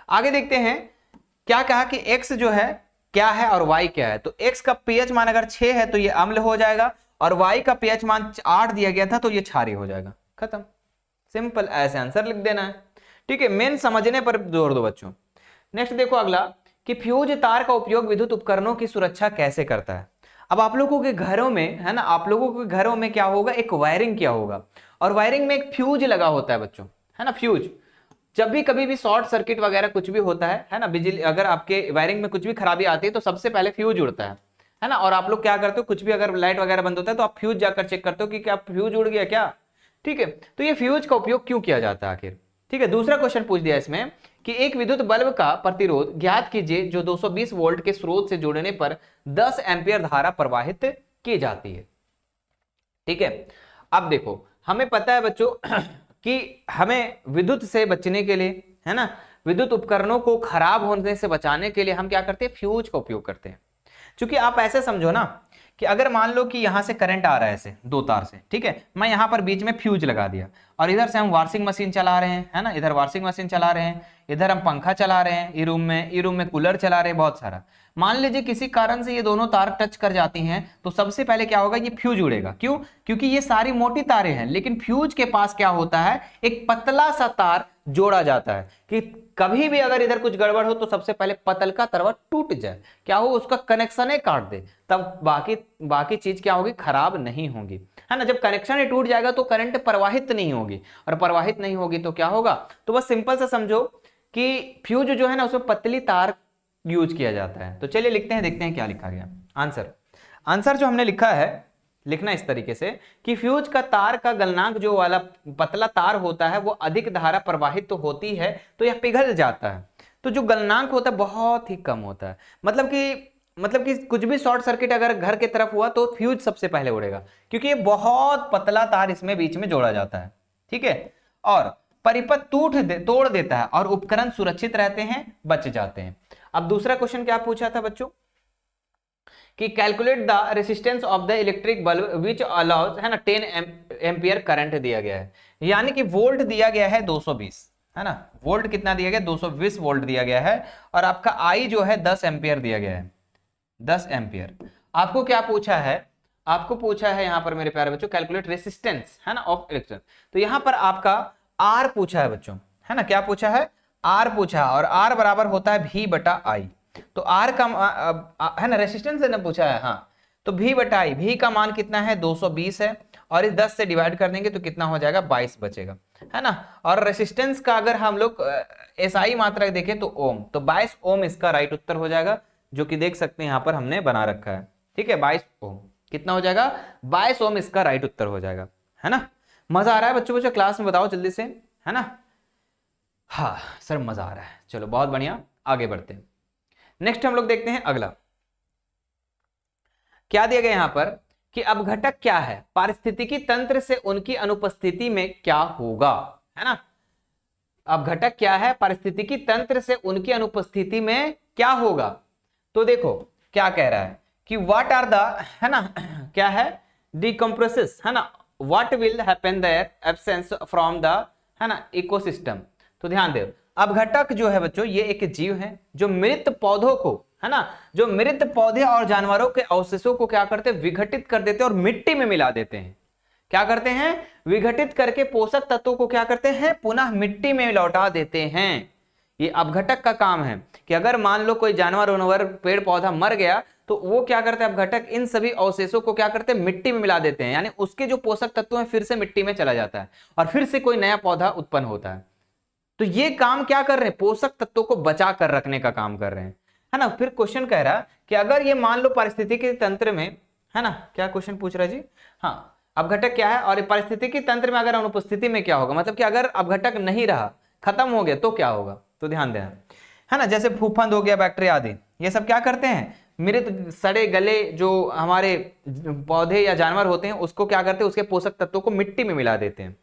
आगे देखते हैं क्या कहा कि X जो है क्या है और Y क्या है। तो X का pH मान अगर 6 है तो ये अम्ल हो जाएगा, और Y का pH मान 8 दिया गया था तो ये क्षारीय हो जाएगा। खत्म, सिंपल, ऐसे आंसर लिख देना है। ठीक है, मेन समझने पर जोर दो बच्चों। नेक्स्ट देखो अगला कि फ्यूज तार का उपयोग विद्युत उपकरणों की सुरक्षा कैसे करता है। अब आप लोगों के घरों में है ना, आप लोगों के घरों में क्या होगा, एक वायरिंग किया होगा, और वायरिंग में एक फ्यूज लगा होता है बच्चों, है ना। फ्यूज जब भी कभी भी शॉर्ट सर्किट वगैरह कुछ भी होता है ना, बिजली अगर आपके वायरिंग में कुछ भी खराबी आती है तो सबसे पहले फ्यूज उड़ता है ना। और आप लोग क्या करते हो, कुछ भी अगर लाइट वगैरह बंद होता है तो आप फ्यूज जाकर चेक करते हो कि क्या फ्यूज उड़ गया क्या। ठीक है, तो ये फ्यूज का उपयोग क्यों किया जाता है आखिर। ठीक है, दूसरा क्वेश्चन पूछ दिया इसमें कि एक विद्युत बल्ब का प्रतिरोध ज्ञात कीजिए जो 220 वोल्ट के स्रोत से जोड़ने पर 10 एम्पियर धारा प्रवाहित की जाती है। ठीक है, अब देखो हमें पता है बच्चों कि हमें विद्युत से बचने के लिए, है ना, विद्युत उपकरणों को खराब होने से बचाने के लिए हम क्या करते हैं, फ्यूज का उपयोग करते हैं। क्योंकि आप ऐसे समझो ना कि अगर मान लो कि यहां से करंट आ रहा है ऐसे दो तार से, ठीक है, मैं यहां पर बीच में फ्यूज लगा दिया, और इधर से हम वॉशिंग मशीन चला रहे हैं, है ना, इधर वॉशिंग मशीन चला रहे हैं, इधर हम पंखा चला रहे हैं, ई रूम में कूलर चला रहे हैं, बहुत सारा। मान लीजिए किसी कारण से ये दोनों तार टच कर जाती हैं तो सबसे पहले क्या होगा, ये फ्यूज उड़ेगा। क्यों, क्योंकि ये सारी मोटी तारें हैं, लेकिन फ्यूज के पास क्या होता है, एक पतला सा तार जोड़ा जाता है कि कभी भी अगर इधर कुछ गड़बड़ हो तो सबसे पहले पतल का तरवा टूट जाए, क्या हो, उसका कनेक्शन ही काट दे, तब बाकी चीज क्या होगी, खराब नहीं होगी, है ना। जब कनेक्शन ही टूट जाएगा तो करंट प्रवाहित नहीं होगी, और प्रवाहित नहीं होगी तो क्या होगा। तो बस सिंपल सा समझो कि फ्यूज जो है ना उसमें पतली तार यूज किया जाता है। तो चलिए लिखते हैं, देखते हैं क्या लिखा गया आंसर जो हमने लिखा है, लिखना इस तरीके से कि फ्यूज का तार का गलनांक जो वाला पतला तार होता है वो अधिक धारा प्रवाहित तो होती है तो यह पिघल जाता है, तो जो गलनांक होता है बहुत ही कम होता है। मतलब कि कुछ भी शॉर्ट सर्किट अगर घर के तरफ हुआ तो फ्यूज सबसे पहले उड़ेगा, क्योंकि ये बहुत पतला तार इसमें बीच में जोड़ा जाता है। ठीक है, और परिपथ तोड़ देता है और उपकरण सुरक्षित रहते हैं, बच जाते हैं। अब दूसरा क्वेश्चन क्या पूछा था बच्चों कि calculate the resistance of the electric bulb which allows, है ना, 10 एम्पियर करंट दिया गया है, यानी कि वोल्ट दिया गया है 220, है ना, वोल्ट कितना दिया गया, 220 वोल्ट दिया गया है, और आपका आई जो है 10 एम्पियर दिया गया है, 10 एम्पियर। आपको क्या पूछा है, आपको पूछा है यहाँ पर मेरे प्यारे बच्चों कैलकुलेट रेसिस्टेंस, है ना, ऑफ इलेक्ट्रिक। तो यहाँ पर आपका आर पूछा है बच्चों, है ना, क्या पूछा है, आर पूछा, और आर बराबर होता है V बटा आई। तो आर का है ना, रेसिस्टेंस से ना पूछा है, हाँ, तो V बटा आई, V का मान कितना है 220 है, और इस 10 से डिवाइड कर देंगे तो कितना हो जाएगा 22 बचेगा, है ना। और रेसिस्टेंस का अगर हम लोग SI मात्रा देखें तो ओम, तो 22 ओम इसका राइट उत्तर हो जाएगा, जो कि देख सकते हैं यहाँ पर हमने बना रखा है। ठीक है, 22 ओम। कितना हो जाएगा 22 ओम इसका राइट उत्तर हो जाएगा, है ना। मजा आ रहा है बच्चों बच्चों क्लास में, बताओ जल्दी से, है ना। हाँ सर मजा आ रहा है, चलो बहुत बढ़िया, आगे बढ़ते हैं। नेक्स्ट हम लोग देखते हैं अगला, क्या दिया गया यहां पर कि अपघटक क्या है, पारिस्थितिकी तंत्र से उनकी अनुपस्थिति में क्या होगा, है ना। अपघटक क्या है, पारिस्थितिकी तंत्र से उनकी अनुपस्थिति में क्या होगा। तो देखो क्या कह रहा है कि व्हाट आर द, है ना, क्या है, डिकम्प्रेसिस, है ना, what will happen there absence from the, है ना, इकोसिस्टम। तो ध्यान दो, अपघटक जो है बच्चों ये एक जीव है जो मृत पौधों को, है ना, जो मृत पौधे और जानवरों के अवशेषों को क्या करते हैं, विघटित कर देते हैं और मिट्टी में मिला देते हैं। क्या करते हैं, विघटित करके पोषक तत्वों को क्या करते हैं, पुनः मिट्टी में लौटा देते हैं। ये अपघटक का काम है कि अगर मान लो कोई जानवर उनवर पेड़ पौधा मर गया तो वो क्या करते हैं, अपघटक इन सभी अवशेषों को क्या करते हैं, मिट्टी में मिला देते हैं, यानी उसके जो पोषक तत्व हैं फिर से मिट्टी में चला जाता है और फिर से कोई नया पौधा उत्पन्न होता है। तो ये काम क्या कर रहे हैं, पोषक तत्वों को बचा कर रखने का काम कर रहे हैं, है ना। फिर क्वेश्चन कह रहा कि अगर ये मान लो पारिस्थितिकी तंत्र में, है ना, क्या क्वेश्चन पूछ रहा है जी, हाँ अपघटक क्या है और पारिस्थितिकी तंत्र में अगर अनुपस्थिति में क्या होगा, मतलब कि अगर अपघटक नहीं रहा, खत्म हो गया तो क्या होगा। तो ध्यान देना, है ना, जैसे फूफंद हो गया, बैक्टीरिया आदि, ये सब क्या करते हैं, मृत सड़े गले जो हमारे पौधे या जानवर होते हैं उसको क्या करते हैं, उसके पोषक तत्वों को मिट्टी में मिला देते हैं।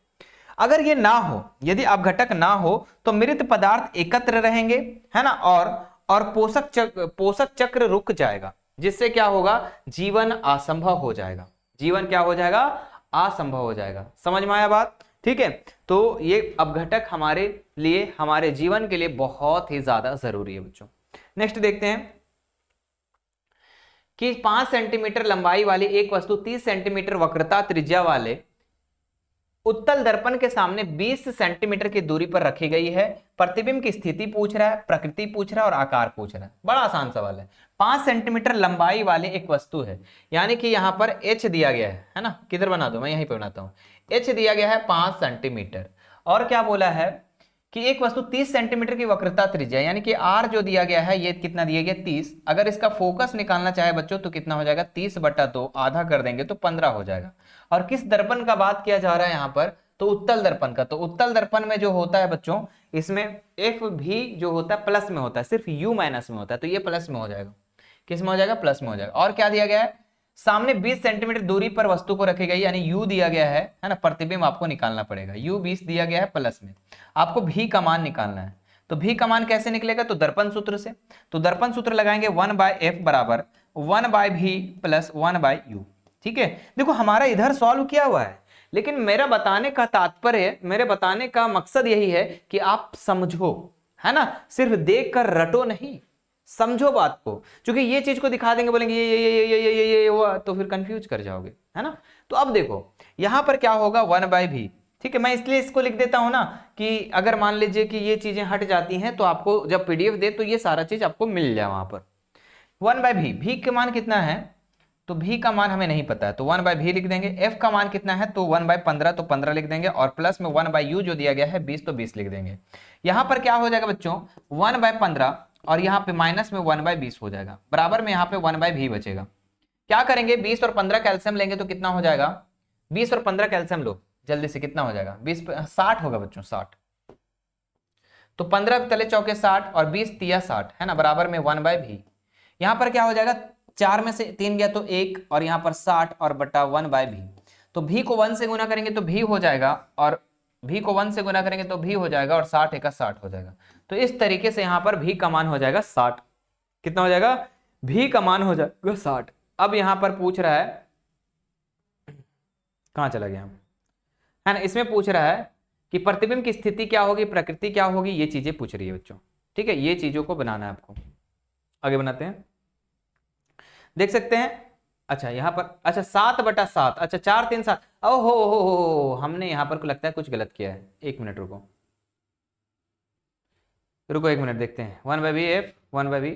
अगर ये ना हो, यदि अपघटक ना हो तो मृत पदार्थ एकत्र रहेंगे, है ना, और पोषक चक्र रुक जाएगा, जिससे क्या होगा, जीवन असंभव हो जाएगा। जीवन क्या हो जाएगा, असंभव हो जाएगा। समझ में आया बात, ठीक है। तो ये अपघटक हमारे लिए, हमारे जीवन के लिए बहुत ही ज्यादा जरूरी है बच्चों। नेक्स्ट देखते हैं कि 5 सेंटीमीटर लंबाई वाली एक वस्तु 30 सेंटीमीटर वक्रता त्रिज्या वाले उत्तल दर्पण के सामने 20 सेंटीमीटर की दूरी पर रखी गई है। प्रतिबिंब की स्थिति पूछ रहा है, प्रकृति पूछ रहा है और आकार पूछ रहा है। बड़ा आसान सवाल है। 5 सेंटीमीटर लंबाई वाली एक वस्तु है, यानी कि यहां पर h दिया गया है ना, किधर बना दो, मैं यहीं पे बनाता हूं। h दिया गया है 5 सेंटीमीटर और क्या बोला है कि एक वस्तु 30 सेंटीमीटर की वक्रता त्रिज्या, यानी कि r जो दिया गया है ये कितना दिया गया 30। अगर इसका फोकस निकालना चाहे बच्चों तो कितना हो जाएगा, 30/2, आधा कर देंगे तो 15 हो जाएगा। और किस दर्पण का बात किया जा रहा है यहाँ पर, तो उत्तल दर्पण का। तो उत्तल दर्पण में जो होता है बच्चों, इसमें एफ भी जो होता है प्लस में होता है, सिर्फ यू माइनस में होता है, तो ये प्लस में हो जाएगा। किस में हो जाएगा, प्लस में हो जाएगा। और क्या दिया गया है, सामने 20 सेंटीमीटर दूरी पर वस्तु को रखी गई, यानी यू दिया गया है ना, प्रतिबिंब आपको निकालना पड़ेगा। यू 20 दिया गया है प्लस में, आपको भी का मान निकालना है। तो भी का मान कैसे निकलेगा, तो दर्पण सूत्र से। तो दर्पण सूत्र लगाएंगे 1/f बराबर 1/v प्लस 1/u। ठीक है, देखो हमारा इधर सॉल्व किया हुआ है, लेकिन मेरा बताने का तात्पर्य, मेरे बताने का मकसद यही है कि आप समझो, है ना, सिर्फ देख कर रटो नहीं, समझो बात को। क्योंकि ये चीज को दिखा देंगे, बोलेंगे ये हुआ, तो फिर कंफ्यूज कर जाओगे, है ना। तो अब देखो यहां पर क्या होगा, 1/v। ठीक है, मैं इसलिए इसको लिख देता हूं ना कि अगर मान लीजिए कि ये चीजें हट जाती हैं तो आपको जब पीडीएफ दे तो ये सारा चीज आपको मिल जाए वहां पर। 1/v, भी का मान कितना है, तो भी का मान हमें नहीं पता है, तो 1/v लिख देंगे। f का मान कितना है, तो 1/15, तो 15 लिख देंगे। और प्लस में 1/u जो दिया गया है 20, तो 20 लिख देंगे। यहां पर क्या हो जाएगा बच्चों, 1/15 और यहाँ पे माइनस में 1/20 हो जाएगा, बराबर में यहाँ पे 1/v बचेगा। क्या करेंगे, 20 और 15 कैल्शियम लेंगे तो कितना हो जाएगा, 20 और 15 कैल्शियम लो जल्दी से, कितना हो जाएगा, 20 60 होगा बच्चों, 60। तो 15 तले चौके 60 और 20 तिया 60, है ना, बराबर में 1/v। यहाँ पर क्या हो जाएगा, 4 में से 3 गया तो 1, और यहाँ पर 60 और बटा 1/v। तो v को 1 से गुना करेंगे तो v हो जाएगा, और v को 1 से गुना करेंगे तो v हो जाएगा, और 60 एका 60 हो जाएगा। तो इस तरीके से यहाँ पर v का मान हो जाएगा 60। कितना हो जाएगा, v का मान हो जाएगा 60। अब यहाँ पर पूछ रहा है, कहाँ चला गया, है ना, इसमें पूछ रहा है कि प्रतिबिंब की स्थिति क्या होगी, प्रकृति क्या होगी, ये चीजें पूछ रही है बच्चों। ठीक है, ये चीजों को बनाना है आपको। आगे बनाते हैं, देख सकते हैं। अच्छा यहाँ पर, अच्छा 7/7, अच्छा 4 3 7, ओहो हो, हमने यहाँ पर को लगता है कुछ गलत किया है। 1 मिनट रुको, 1 मिनट देखते हैं। 1/v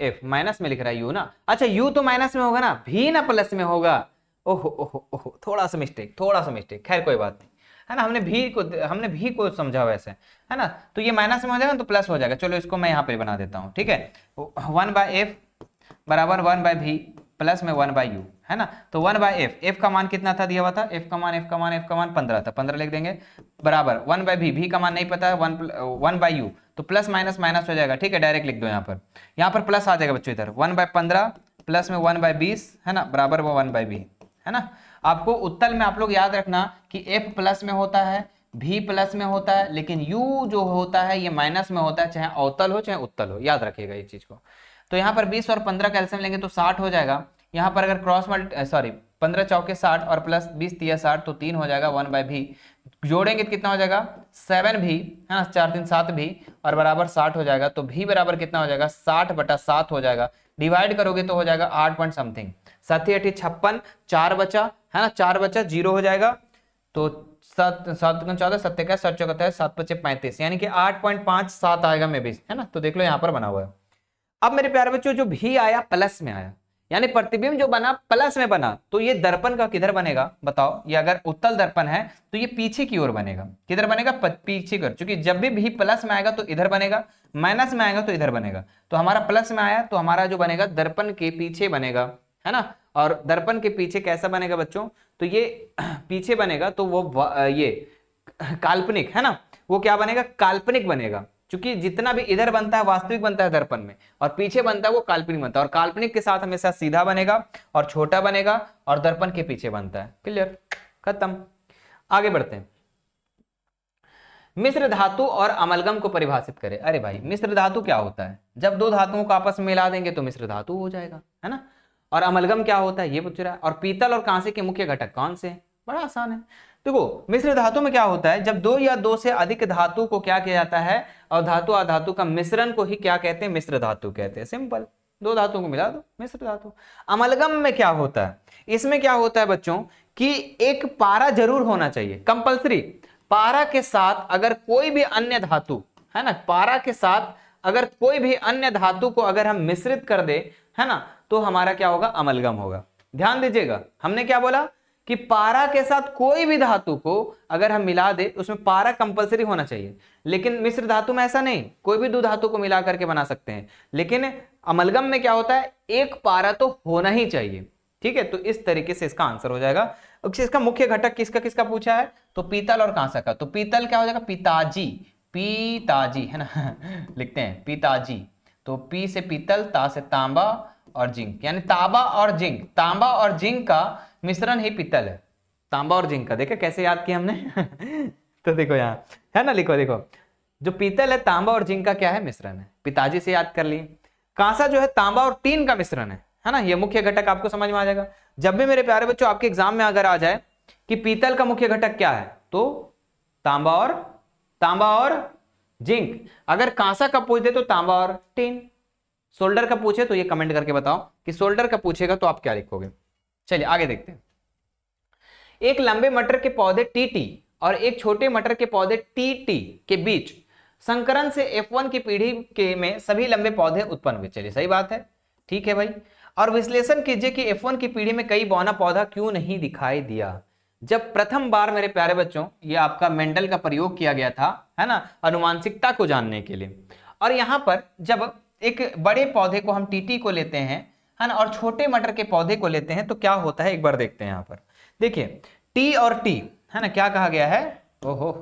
f माइनस में लिख रहा है u ना, अच्छा u तो माइनस में होगा ना, v ना प्लस में होगा। ओहो ओहो ओहो, थोड़ा सा मिस्टेक, खैर कोई बात नहीं, है ना, हमने भी को समझा वैसे, है ना। तो ये माइनस में हो जाएगा तो प्लस हो जाएगा। चलो इसको मैं यहाँ पे बना देता हूँ। ठीक है, 1/f बराबर 1/v प्लस में 1/u, है ना। तो 1/f, f का मान कितना था दिया हुआ था, f का मान 15 था, 15 लिख देंगे, बराबर 1/v, v का मान नहीं पता है, 1/u, तो प्लस माइनस माइनस हो जाएगा, ठीक है, डायरेक्ट लिख दो यहाँ पर प्लस आ जाएगा बच्चों, इधर 1/15 प्लस में 1/20 है ना, बराबर वो 1/v है ना। आपको उत्तल में आप लोग याद रखना कि f प्लस में होता है, v प्लस में होता है, लेकिन u जो होता है ये माइनस में होता है, चाहे अवतल हो चाहे उत्तल हो, याद रखिएगा इस चीज को। तो यहाँ पर 20 और 15 कैल्सियम लेंगे तो 60 हो जाएगा। यहाँ पर अगर क्रॉस 15 चौके 60 और प्लस 20 तिया 60 तो 3 हो जाएगा, 1/v जोड़ेंगे तो कितना हो जाएगा 7v है ना, 4 3 7v और बराबर 60 हो जाएगा। तो v बराबर कितना हो जाएगा 60/7 हो जाएगा, डिवाइड करोगे तो हो जाएगा 8 पॉइंट समथिंग, 7 8 56, 4 बचा है ना, 4 बचा, 0 हो जाएगा। तो 7 7 14 7 का 7 चौका 7 5 35, यानी कि 8.57 आएगा मे बी, है ना। तो देख लो यहाँ पर बना हुआ है। अब मेरे प्यारे बच्चों जो भी आया प्लस में आया, यानी प्रतिबिंब जो बना प्लस में बना, तो ये दर्पण का किधर बनेगा बताओ, ये अगर उत्तल दर्पण है तो ये पीछे की ओर बनेगा, किधर बनेगा पीछे की ओर, क्योंकि जब भी प्लस में आएगा तो इधर बनेगा, माइनस में आएगा तो इधर बनेगा। तो हमारा प्लस में आया तो हमारा जो बनेगा दर्पण के पीछे बनेगा, है ना। और दर्पण के पीछे कैसा बनेगा बच्चों, तो ये पीछे बनेगा तो वो ये काल्पनिक है ना, वो क्या बनेगा काल्पनिक बनेगा, क्योंकि जितना भी इधर बनता है वास्तविक बनता है दर्पण में, और पीछे बनता है वो काल्पनिक बनता है, और काल्पनिक के साथ हमेशा सीधा बनेगा और छोटा बनेगा और दर्पण के पीछे बनता है। क्लियर, खत्म। आगे बढ़ते हैं। मिश्र धातु और अमलगम को परिभाषित करें। अरे भाई मिश्र धातु क्या होता है, जब दो धातुओं को आपस में मिला देंगे तो मिश्र धातु हो जाएगा, है ना। और अमलगम क्या होता है ये पूछ रहा है, और पीतल और कांसे के मुख्य घटक कौन से हैं, बड़ा आसान है। देखो मिश्र धातु में क्या होता है, जब दो या दो से अधिक धातु को क्या किया जाता है, और धातु अधातु का मिश्रण को ही क्या कहते हैं, मिश्र धातु कहते हैं। सिंपल, दो धातुओं को मिला दो मिश्र धातु। अमलगम में क्या होता है, इसमें क्या होता है बच्चों कि एक पारा जरूर होना चाहिए, कंपलसरी। पारा के साथ अगर कोई भी अन्य धातु है ना, पारा के साथ अगर कोई भी अन्य धातु को अगर हम मिश्रित कर दे है ना, तो हमारा क्या होगा अमलगम होगा। ध्यान दीजिएगा, हमने क्या बोला कि पारा के साथ कोई भी धातु को अगर हम मिला दे उसमें पारा कंपलसरी होना चाहिए, लेकिन मिश्र धातु में ऐसा नहीं, कोई भी दो धातु को मिला करके बना सकते हैं। लेकिन अमलगम में क्या होता है, एक पारा तो होना ही चाहिए, ठीक है। तो इस तरीके से इसका आंसर हो जाएगा। इसका मुख्य घटक किसका किसका पूछा है, तो पीतल और कांसा का। तो पीतल क्या हो जाएगा पिताजी, पिताजी है ना लिखते हैं पिताजी। तो पी से पीतल, ता से तांबा और जिंक, यानी तांबा और जिंक, तांबा और जिंक का मिश्रण ही पीतल है। तांबा और जिंक का देखो कैसे याद किया हमने तो देखो यहाँ है ना, लिखो देखो जो पीतल है तांबा और जिंक का क्या है मिश्रण है, पिताजी से याद कर लिए। कांसा जो है तांबा और टीन का मिश्रण है ना, ये मुख्य घटक आपको समझ में आ जाएगा। जब भी मेरे प्यारे बच्चों आपके एग्जाम में अगर आ जाए कि पीतल का मुख्य घटक क्या है, तो तांबा और जिंक। अगर कांसा का पूछ दे तो तांबा और टीन। सोल्डर का पूछे तो ये कमेंट करके बताओ कि सोल्डर का पूछेगा तो आप क्या लिखोगे। चलिए आगे देखते हैं। एक लंबे मटर के पौधे टीटी और एक छोटे मटर के पौधे टीटी के बीच संकरण से F1 की पीढ़ी के में सभी लंबे पौधे उत्पन्न हुए। चलिए सही बात है, ठीक है भाई। और विश्लेषण कीजिए कि F1 की पीढ़ी में कई बौना पौधा क्यों नहीं दिखाई दिया। जब प्रथम बार मेरे प्यारे बच्चों ये आपका मेंडल का प्रयोग किया गया था, है ना, अनुवांशिकता को जानने के लिए। और यहां पर जब एक बड़े पौधे को हम टीटी को लेते हैं, है ना, और छोटे मटर के पौधे को लेते हैं तो क्या होता है एक बार देखते हैं। यहां पर देखिए टी और टी है ना, क्या कहा गया है, ओहो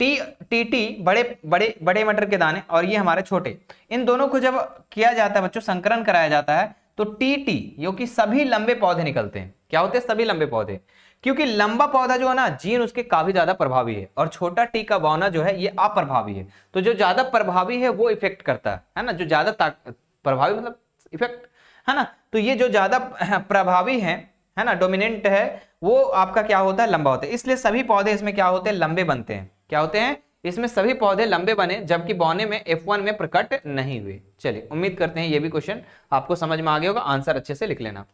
टी बड़े बड़े बड़े मटर के दाने और ये हमारे छोटे, इन दोनों को जब किया जाता है बच्चों, संकरण कराया जाता है, तो टी जो कि सभी लंबे पौधे निकलते हैं। क्या होते हैं, सभी लंबे पौधे, क्योंकि लंबा पौधा जो है ना जीन उसके काफी ज्यादा प्रभावी है, और छोटा टी का बौना जो है ये अप्रभावी है। तो जो ज्यादा प्रभावी है वो इफेक्ट करता है ना, जो ज्यादा प्रभावी मतलब इफेक्ट है ना, तो ये जो ज्यादा प्रभावी है ना, डोमिनेंट है, वो आपका क्या होता है लंबा होता है। इसलिए सभी पौधे इसमें क्या होते हैं, लंबे बनते हैं। क्या होते हैं, इसमें सभी पौधे लंबे बने, जबकि बौने में F1 में प्रकट नहीं हुए। चलिए उम्मीद करते हैं ये भी क्वेश्चन आपको समझ में आ गया होगा, आंसर अच्छे से लिख लेना।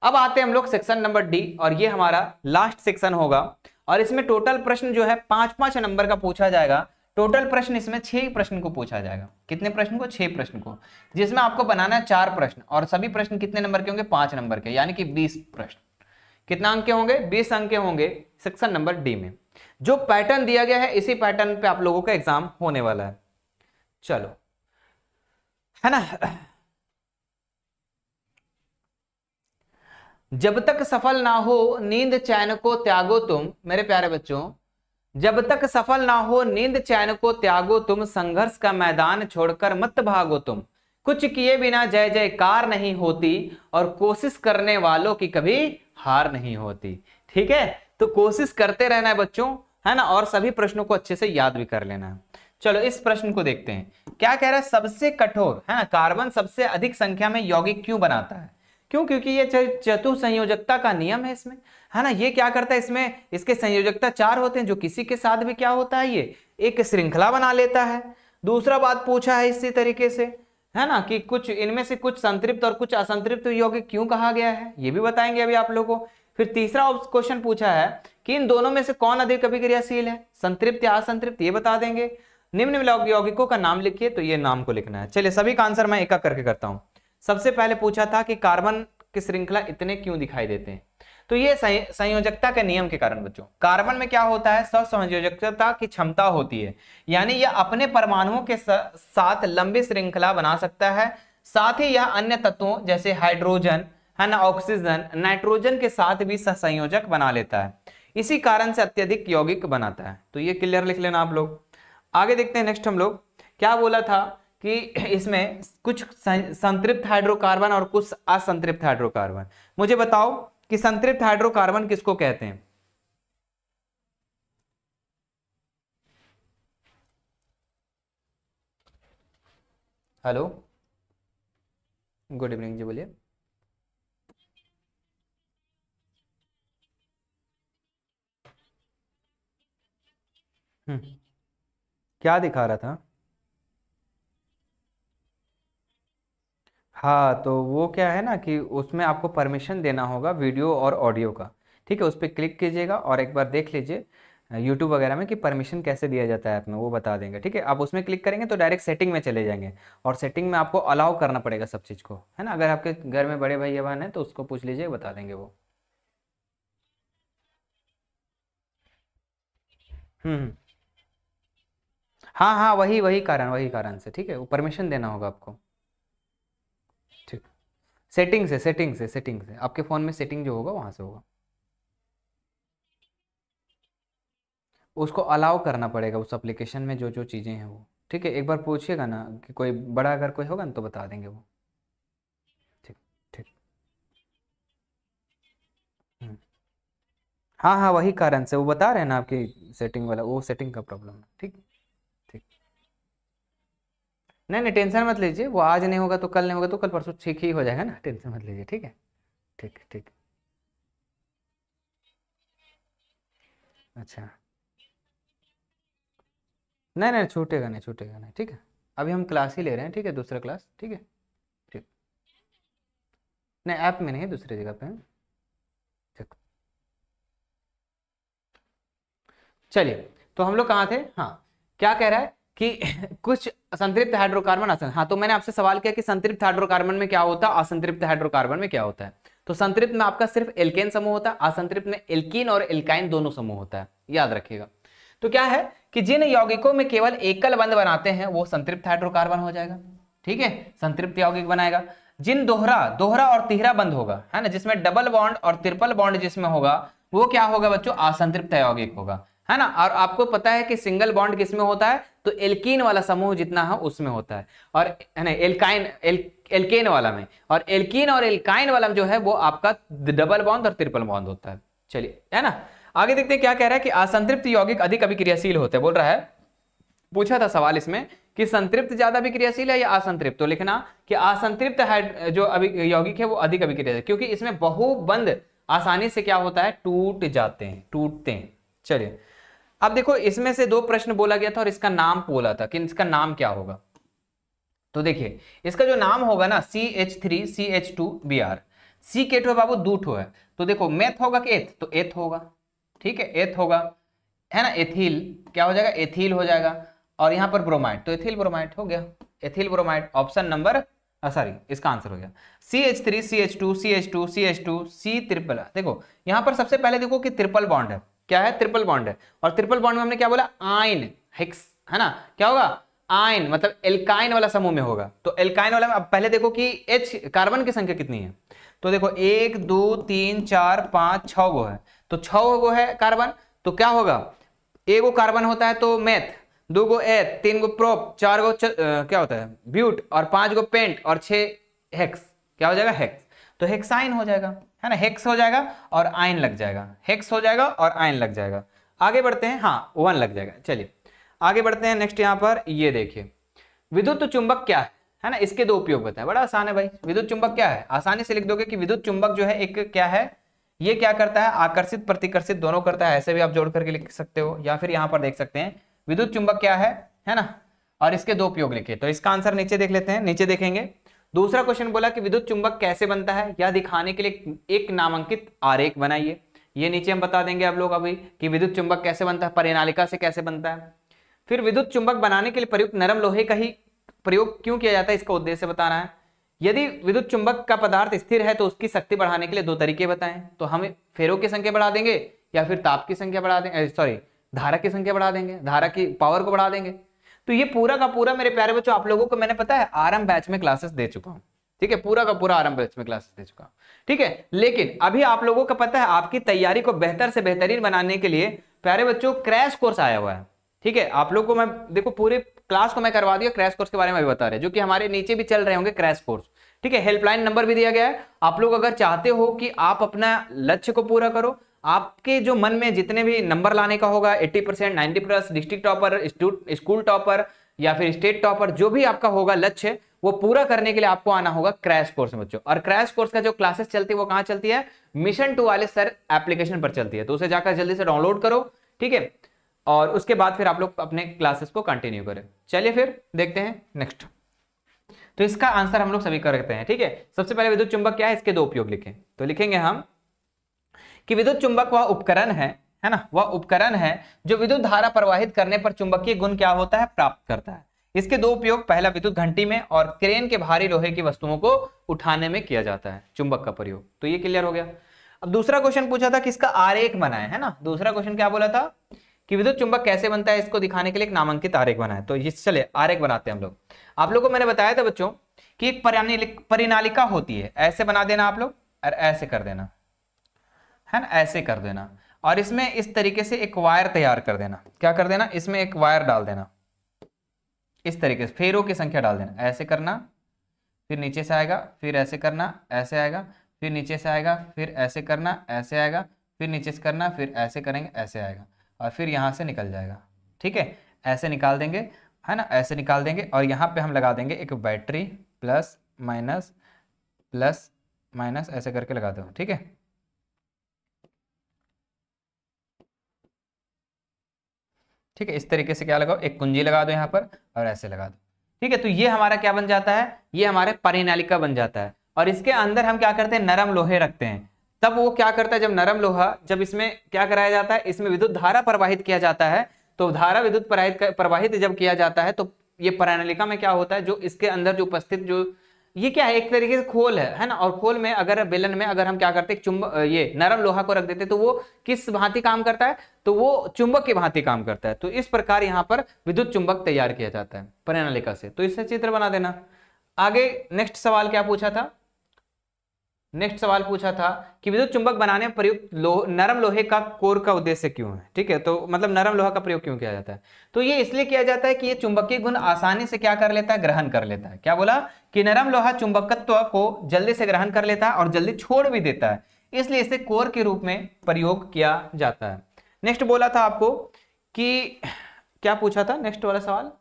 अब आते हैं हम लोग सेक्शन नंबर डी, और ये हमारा लास्ट सेक्शन होगा, और इसमें टोटल प्रश्न जो है 5-5 नंबर का पूछा जाएगा। टोटल प्रश्न इसमें 6 प्रश्न को पूछा जाएगा। कितने प्रश्न को, 6 प्रश्न को, जिसमें आपको बनाना है 4 प्रश्न, और सभी प्रश्न कितने नंबर के होंगे, 5 नंबर के, यानी कि 20 प्रश्न। कितना अंक के होंगे, 20 अंक के होंगे सेक्शन नंबर डी में। जो पैटर्न दिया गया है इसी पैटर्न पे आप लोगों का एग्जाम होने वाला है। चलो है ना, जब तक सफल ना हो नींद चैन को त्यागो तुम, मेरे प्यारे बच्चों, जब तक सफल ना हो नींद चैन को त्यागो तुम, संघर्ष का मैदान छोड़कर मत भागो तुम, कुछ किए बिना जय जयकार नहीं होती, और कोशिश करने वालों की कभी हार नहीं होती। ठीक है, तो कोशिश करते रहना है बच्चों, है ना, और सभी प्रश्नों को अच्छे से याद भी कर लेना है। चलो इस प्रश्न को देखते हैं, क्या कह रहा है, सबसे कठोर, है ना, कार्बन सबसे अधिक संख्या में यौगिक क्यों बनाता है? क्यों? क्योंकि ये चतुसंयोजकता का नियम है इसमें, है ना। ये क्या करता है, इसमें इसके संयोजकता 4 होते हैं, जो किसी के साथ भी क्या होता है, ये एक श्रृंखला बना लेता है। दूसरा बात पूछा है इसी तरीके से, है ना, कि कुछ इनमें से कुछ संतृप्त और कुछ असंतृप्त यौगिक क्यों कहा गया है, ये भी बताएंगे अभी आप लोगों को। फिर तीसरा क्वेश्चन पूछा है कि इन दोनों में से कौन अधिक अभिक्रियाशील है, संतृप्त या असंतृप्त, ये बता देंगे। निम्न यौगिकों का नाम लिखिए, तो ये नाम को लिखना है। चलिए सभी का आंसर मैं एक एक करके करता हूं। सबसे पहले पूछा था कि कार्बन की श्रृंखला इतने क्यों दिखाई देते हैं, तो ये संयोजकता के नियम के कारण बच्चों। कार्बन में क्या होता है, सहसंयोजकता की क्षमता होती है, यानी यह अपने परमाणुओं के साथ लंबी श्रृंखला बना सकता है। साथ ही यह अन्य तत्वों जैसे हाइड्रोजन, है ना, ऑक्सीजन, नाइट्रोजन के साथ भी सहसंयोजक बना लेता है। इसी कारण से अत्यधिक यौगिक बनाता है। तो ये क्लियर लिख लेना आप लोग। आगे देखते हैं नेक्स्ट, हम लोग क्या बोला था कि इसमें कुछ संतृप्त हाइड्रोकार्बन और कुछ असंतृप्त हाइड्रोकार्बन। मुझे बताओ कि संतृप्त हाइड्रोकार्बन किसको कहते हैं? हेलो, गुड इवनिंग जी, बोलिए। क्या दिखा रहा था? हाँ, तो वो क्या है ना कि उसमें आपको परमिशन देना होगा वीडियो और ऑडियो का। ठीक है, उस पर क्लिक कीजिएगा और एक बार देख लीजिए यूट्यूब वगैरह में कि परमिशन कैसे दिया जाता है ऐप में, वो बता देंगे। ठीक है, आप उसमें क्लिक करेंगे तो डायरेक्ट सेटिंग में चले जाएंगे, और सेटिंग में आपको अलाउ करना पड़ेगा सब चीज़ को, है ना। अगर आपके घर में बड़े भैया बहन है तो उसको पूछ लीजिए, बता देंगे वो। हम्म। हाँ हाँ, वही कारण से, ठीक है, वो परमिशन देना होगा आपको। ठीक, सेटिंग से आपके फ़ोन में सेटिंग जो होगा वहाँ से होगा, उसको अलाउ करना पड़ेगा उस एप्लीकेशन में जो जो चीज़ें हैं वो। ठीक है, एक बार पूछिएगा ना कि कोई बड़ा अगर कोई होगा ना तो बता देंगे वो। ठीक। ठीक। हम्म। हाँ हाँ, वही कारण से वो बता रहे हैं ना, आपकी सेटिंग वाला, वो सेटिंग का प्रॉब्लम है। ठीक। ठीक। नहीं नहीं, टेंशन मत लीजिए, वो आज नहीं होगा तो कल नहीं होगा तो कल परसों ठीक ही हो जाएगा ना, टेंशन मत लीजिए। ठीक है। ठीक ठीक। अच्छा, नहीं नहीं, छूटेगा नहीं, छूटेगा नहीं। ठीक है, अभी हम क्लास ही ले रहे हैं, ठीक है, दूसरा क्लास। ठीक है। ठीक। नहीं, ऐप में नहीं, दूसरी जगह पे है। ठीक। चलिए, तो हम लोग कहाँ थे? हाँ, क्या कह रहा है कि कुछ संतृप्त हाइड्रोकार्बन असंतृप्त। हाँ, तो मैंने आपसे सवाल किया कि संतृप्त हाइड्रोकार्बन में क्या होता है, असंतृप्त हाइड्रोकार्बन में क्या होता है। तो संतृप्त में आपका सिर्फ एल्केन समूह होता है, असंतृप्त में एल्कीन और एल्काइन दोनों समूह होता है, याद रखिएगा। तो क्या है कि जिन यौगिकों में केवल एकल बंध बनाते हैं वो संतृप्त हाइड्रोकार्बन हो जाएगा। ठीक है, संतृप्त यौगिक बनाएगा। जिन दोहरा दोहरा और तिहरा बंध होगा, है ना, जिसमें डबल बॉन्ड और ट्रिपल बॉन्ड जिसमें होगा, वो क्या होगा बच्चों? असंतृप्त यौगिक होगा, है ना। और आपको पता है कि सिंगल बॉन्ड किसमें होता है, तो एल्कीन वाला समूह जितना है उसमें होता है, और है ना एल्काइन एल्केन वाला में, और एल्कीन और एल्काइन वाला में जो है वो आपका डबल बॉन्ड और ट्रिपल बॉन्ड होता है। चलिए, है ना, आगे देखते हैं क्या कह रहा है कि असंतृप्त यौगिक अधिक अभिक्रियाशील होते हैं। बोल रहा है, पूछा था सवाल इसमें कि संतृप्त ज्यादा अभिक्रियाशील है या असंतृप्त, तो लिखना कि असंतृप्त जो यौगिक है वो अधिक अभिक्रियाशील, क्योंकि इसमें बहुबंध आसानी से क्या होता है, टूट जाते हैं, टूटते हैं। चलिए, अब देखो इसमें से 2 प्रश्न बोला गया था और इसका नाम बोला था कि इसका नाम क्या होगा। तो देखिए, इसका जो नाम होगा ना, CH3CH2Br। सी के ठो बाबू 2 ठो है, तो देखो मेथ होगा कि एथ, तो एथ होगा। ठीक है, एथ होगा, है ना, एथिल क्या हो जाएगा, एथिल हो जाएगा। और यहां पर ब्रोमाइड, तो एथिल ब्रोमाइड हो गया, ethyl bromide. Option number sorry, इसका आंसर हो गया CH3CH2CH2CH2 C ट्रिपल। देखो यहां पर सबसे पहले देखो कि ट्रिपल बॉन्ड है, क्या है, ट्रिपल बॉन्ड है। और ट्रिपल बॉन्ड में हमने क्या बोला, आयन हेक्स, है ना, क्या होगा, आयन, मतलब एल्काइन वाला समूह में होगा। तो एल्काइन वाला में अब पहले देखो कि H कार्बन की संख्या कितनी है, तो देखो 1 2 3 4 5 6 गो है, तो 6 गो है कार्बन, तो क्या होगा, 1 गो कार्बन होता है तो मेथ, 2 गो एथ, 3 गो प्रोप, 4 गो क्या होता है ब्यूट, और 5 गो पेंट, और 6 हेक्स, क्या हो जाएगा हेक्स, तो हेक्साइन हो जाएगा, है ना, हेक्स हो जाएगा और आयन लग जाएगा, हेक्स हो जाएगा और आयन लग जाएगा। आगे बढ़ते हैं, हाँ 1 लग जाएगा। चलिए आगे बढ़ते हैं नेक्स्ट, यहाँ पर ये देखिए विद्युत चुंबक क्या है ना, इसके 2 उपयोग बताएं। बड़ा आसान है भाई, विद्युत चुंबक क्या है, आसानी से लिख दोगे कि विद्युत चुंबक जो है एक क्या है, ये क्या करता है, आकर्षित प्रतिकर्षित दोनों करता है, ऐसे भी आप जोड़ करके लिख सकते हो, या फिर यहाँ पर देख सकते हैं विद्युत चुंबक क्या है ना, और इसके 2 उपयोग लिखे। तो इसका आंसर नीचे देख लेते हैं, नीचे देखेंगे। दूसरा क्वेश्चन बोला कि विद्युत चुंबक कैसे बनता है, यह दिखाने के लिए एक नामांकित आरेख बनाइए। ये नीचे हम बता देंगे आप लोग अभी कि विद्युत चुंबक कैसे बनता है, परिनालिका से कैसे बनता है। फिर विद्युत चुंबक बनाने के लिए प्रयुक्त नरम लोहे का ही प्रयोग क्यों किया जाता है, इसका उद्देश्य बताना है। यदि विद्युत चुंबक का पदार्थ स्थिर है तो उसकी शक्ति बढ़ाने के लिए 2 तरीके बताएं। तो हम फेरों की संख्या बढ़ा देंगे या फिर ताप की संख्या बढ़ा देंगे, सॉरी धारा की संख्या बढ़ा देंगे, धारा की पावर को बढ़ा देंगे। तो ये पूरा का पूरा मेरे प्यारे बच्चों आप लोगों को मैंने पता है आरंभ बैच में क्लासेस दे चुका हूं, ठीक है, पूरा का पूरा आरंभ बैच में क्लासेस दे चुका हूं, ठीक है। लेकिन अभी आप लोगों को पता है आपकी तैयारी को बेहतर से बेहतरीन बनाने के लिए प्यारे बच्चों क्रैश कोर्स आया हुआ है, ठीक है। आप लोगों को मैं देखो पूरे क्लास को मैं करवा दिया, क्रैश कोर्स के बारे में भी बता रहे, जो कि हमारे नीचे भी चल रहे होंगे क्रैश कोर्स, ठीक है। हेल्पलाइन नंबर भी दिया गया है, आप लोग अगर चाहते हो कि आप अपना लक्ष्य को पूरा करो, आपके जो मन में जितने भी नंबर लाने का होगा 80%, 90+, डिस्ट्रिक्ट टॉपर, स्कूल टॉपर या फिर स्टेट टॉपर, जो भी आपका होगा लक्ष्य, वो पूरा करने के लिए आपको आना होगा क्रैश कोर्स में बच्चों। और क्रैश कोर्स का जो क्लासेस चलती है वो कहां चलती है, मिशन 2 वाले सर एप्लीकेशन पर चलती है, तो उसे जाकर जल्दी से डाउनलोड करो, ठीक है, और उसके बाद फिर आप लोग अपने क्लासेस को कंटिन्यू करें। चलिए फिर देखते हैं नेक्स्ट। तो इसका आंसर हम लोग सभी करते हैं, ठीक है। सबसे पहले विद्युत चुंबक क्या है, इसके 2 उपयोग लिखें। तो लिखेंगे हम कि विद्युत चुंबक वह उपकरण है ना, वह उपकरण है जो विद्युत धारा प्रवाहित करने पर चुंबकीय गुण क्या होता है, प्राप्त करता है। इसके 2 उपयोग, पहला विद्युत घंटी में और क्रेन के भारी लोहे की वस्तुओं को उठाने में किया जाता है चुंबक का प्रयोग। तो ये क्लियर हो गया। अब दूसरा क्वेश्चन पूछा था कि इसका आरेख बनाए, है ना। दूसरा क्वेश्चन क्या बोला था कि विद्युत चुंबक कैसे बनता है, इसको दिखाने के लिए एक नामांकित आरेख बनाए। तो ये चले आरेख बनाते हैं हम लोग। आप लोगों को मैंने बताया था बच्चों कि एक परिनालिका होती है, ऐसे बना देना आप लोग और ऐसे कर देना, है ना, ऐसे कर देना, और इसमें इस तरीके से एक वायर तैयार कर देना। क्या कर देना, इसमें एक वायर डाल देना, इस तरीके से फेरों की संख्या डाल देना, ऐसे करना, फिर नीचे से आएगा, फिर ऐसे करना, ऐसे आएगा, फिर नीचे से आएगा, फिर ऐसे करना, ऐसे आएगा, फिर नीचे से करना, फिर ऐसे करेंगे, ऐसे आएगा, और फिर यहाँ से निकल जाएगा, ठीक है। ऐसे निकाल देंगे, है ना, ऐसे निकाल देंगे, और यहाँ पे हम लगा देंगे एक battery, plus minus plus minus, ऐसे करके लगा दो, ठीक है। ठीक है, इस तरीके से क्या लगाओ, एक कुंजी लगा दो यहाँ पर और ऐसे लगा दो, ठीक है। तो ये हमारा क्या बन जाता है, ये हमारे परिनालिका बन जाता है। और इसके अंदर हम क्या करते हैं, नरम लोहे रखते हैं। तब वो क्या करता है, जब नरम लोहा, जब इसमें क्या कराया जाता है, इसमें विद्युत धारा प्रवाहित किया जाता है, तो धारा विद्युत प्रवाहित जब किया जाता है तो ये परिनालिका में क्या होता है, जो इसके अंदर जो उपस्थित जो ये क्या है, एक तरीके से खोल है ना। और खोल में अगर बेलन में अगर हम क्या करते हैं, ये नरम लोहा को रख देते तो वो किस भांति काम करता है, तो वो चुंबक की भांति काम करता है। तो इस प्रकार यहाँ पर विद्युत चुंबक तैयार किया जाता है परिनालिका से। तो इससे चित्र बना देना। आगे नेक्स्ट सवाल क्या पूछा था, नेक्स्ट सवाल पूछा था कि विद्युत चुंबक बनाने में प्रयुक्त नरम लोहे का कोर का उद्देश्य क्यों है, ठीक है। तो मतलब नरम लोहा का प्रयोग क्यों किया जाता है, तो ये इसलिए किया जाता है कि ये चुंबकीय गुण आसानी से क्या कर लेता है, ग्रहण कर लेता है। क्या बोला कि नरम लोहा चुंबकत्व को जल्दी से ग्रहण कर लेता है और जल्दी छोड़ भी देता है, इसलिए इसे कोर के रूप में प्रयोग किया जाता है। नेक्स्ट बोला था आपको कि क्या पूछा था, नेक्स्ट वाला सवाल,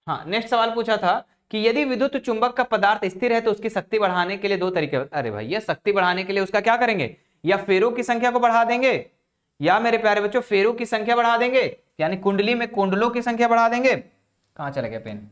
हाँ नेक्स्ट सवाल पूछा था कि यदि विद्युत चुंबक का पदार्थ स्थिर है तो उसकी शक्ति बढ़ाने के लिए 2 तरीके। अरे भाई, ये शक्ति बढ़ाने के लिए उसका क्या करेंगे, या फेरों की संख्या को बढ़ा देंगे, या मेरे प्यारे बच्चों फेरों की संख्या बढ़ा देंगे, यानी कुंडली में कुंडलों की संख्या बढ़ा देंगे। कहां चला गया पेन,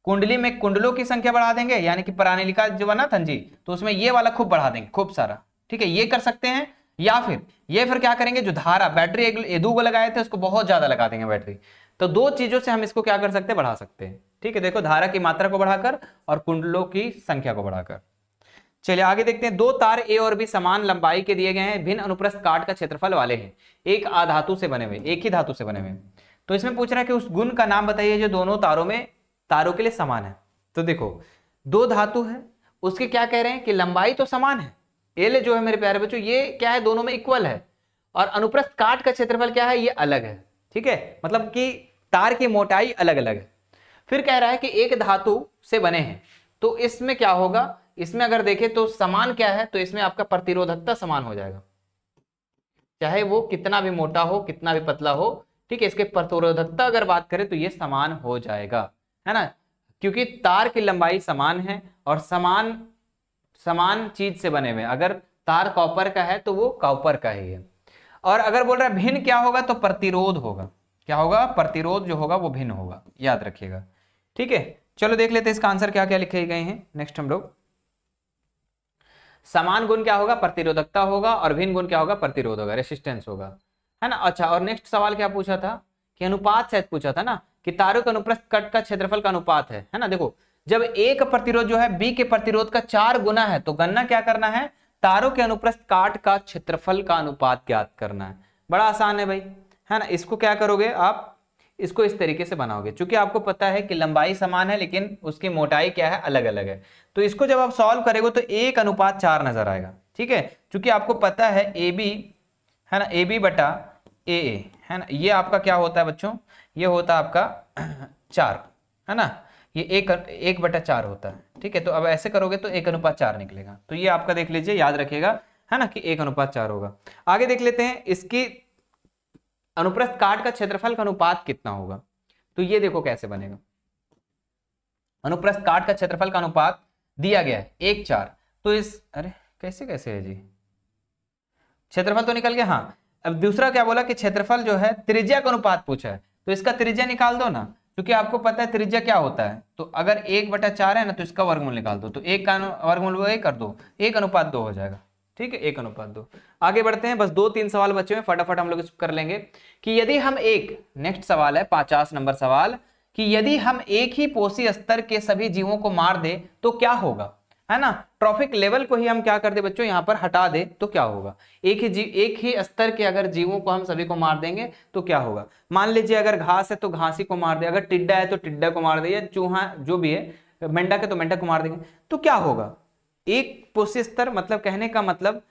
कुंडली में कुंडलों की संख्या बढ़ा देंगे, यानी कि परिनालिका जो बना था जी, तो उसमें ये वाला खूब बढ़ा देंगे, खूब सारा, ठीक है, ये कर सकते हैं। या फिर क्या करेंगे, जो धारा बैटरी एक 2 लगाए थे उसको बहुत ज्यादा लगा देंगे बैटरी। तो 2 चीजों से हम इसको क्या कर सकते हैं, बढ़ा सकते हैं, ठीक है। देखो, धारा की मात्रा को बढ़ाकर और कुंडलों की संख्या को बढ़ाकर। चलिए आगे देखते हैं। 2 तार ए और बी समान लंबाई के दिए गए हैं, भिन्न अनुप्रस्थ काट का क्षेत्रफल वाले हैं, एक आधातु से बने हुए, एक ही धातु से बने हुए। तो इसमें पूछ रहा है कि उस गुण का नाम बताइए जो दोनों तारों के लिए समान है। तो देखो, 2 धातु है उसके क्या कह रहे हैं कि लंबाई तो समान है, एल जो है मेरे प्यारे बच्चों ये क्या है, दोनों में इक्वल है, और अनुप्रस्थ काट का क्षेत्रफल क्या है, ये अलग है। ठीक है, मतलब कि तार की मोटाई अलग अलग है। फिर कह रहा है कि एक धातु से बने हैं, तो इसमें क्या होगा, इसमें अगर देखें तो समान क्या है, तो इसमें आपका प्रतिरोधकता समान हो जाएगा, चाहे वो कितना भी मोटा हो कितना भी पतला हो। ठीक है, इसके प्रतिरोधकता अगर बात करें तो ये समान हो जाएगा, है ना, क्योंकि तार की लंबाई समान है और समान समान चीज से बने हुए। अगर तार कॉपर का है तो वो कॉपर का ही है। और अगर बोल रहा है भिन्न क्या होगा, तो प्रतिरोध होगा। क्या होगा, प्रतिरोध जो होगा वो भिन्न होगा, याद रखिएगा। ठीक है, चलो देख लेते हैं इसका आंसर क्या क्या लिखे गए हैं। नेक्स्ट हम लोग, समान गुण क्या होगा, प्रतिरोधकता होगा, और भिन्न गुण क्या होगा, प्रतिरोध होगा, रेसिस्टेंस होगा, है ना। अच्छा, और नेक्स्ट सवाल क्या पूछा था कि अनुपात शायद पूछा था ना, कि तारों के अनुप्रस्थ कट का क्षेत्रफल का अनुपात है ना। देखो, जब एक प्रतिरोध जो है बी के प्रतिरोध का 4 गुना है, तो गणना क्या करना है, तारों के अनुप्रस्थ काट का क्षेत्रफल का अनुपात ज्ञात करना है। बड़ा आसान है भाई, है ना। इसको क्या करोगे आप, इसको इस तरीके से बनाओगे, क्योंकि आपको पता है कि लंबाई समान है लेकिन उसकी मोटाई क्या है, अलग अलग है। तो इसको जब आप सॉल्व करेंगे तो 1:4 नजर आएगा। ठीक है, क्योंकि आपको पता है ए बी, है ना, ए बी बटा ए, है ना, ये आपका क्या होता है बच्चों, ये होता है आपका 4, है ना, ये 1/4 होता है। ठीक है, तो अब ऐसे करोगे तो 1:4 निकलेगा। तो ये आपका देख लीजिए, याद रखिएगा, है ना, कि 1:4 होगा। आगे देख लेते हैं, इसकी अनुप्रस्थ काट का क्षेत्रफल का अनुपात कितना होगा। तो ये देखो कैसे बनेगा, अनुप्रस्थ काट का क्षेत्रफल का अनुपात दिया गया है 1:4। तो इस, अरे कैसे कैसे है जी, क्षेत्रफल तो निकल गया। हाँ, अब दूसरा क्या बोला कि क्षेत्रफल जो है त्रिज्या का अनुपात पूछा है, तो इसका त्रिज्या निकाल दो ना, क्योंकि आपको पता है त्रिज्या क्या होता है। तो अगर 1/4 है ना, तो इसका वर्गमूल निकाल दो, तो 1 का वर्गमूल वो कर दो, 1:2 हो जाएगा। ठीक है, 1:2। आगे बढ़ते हैं, बस 2-3 सवाल बचे हुए, फटाफट हम लोग इसको कर लेंगे। कि यदि हम एक, नेक्स्ट सवाल है 50 नंबर सवाल, कि यदि हम एक ही पोषी स्तर के सभी जीवों को मार दे तो क्या होगा, है ना। ट्रॉफिक लेवल को ही हम क्या कर दे बच्चों, यहाँ पर हटा दे तो क्या होगा, एक ही स्तर के अगर जीवों को हम सभी को मार देंगे तो क्या होगा। मान लीजिए अगर घास है तो घासी को मार दे, अगर टिड्डा है तो टिड्डा को मार दे, या चूहा जो भी है, मेंढक है तो मेंढक को मार देंगे, तो क्या होगा। एक पोषी स्तर, मतलब कहने का मतलब,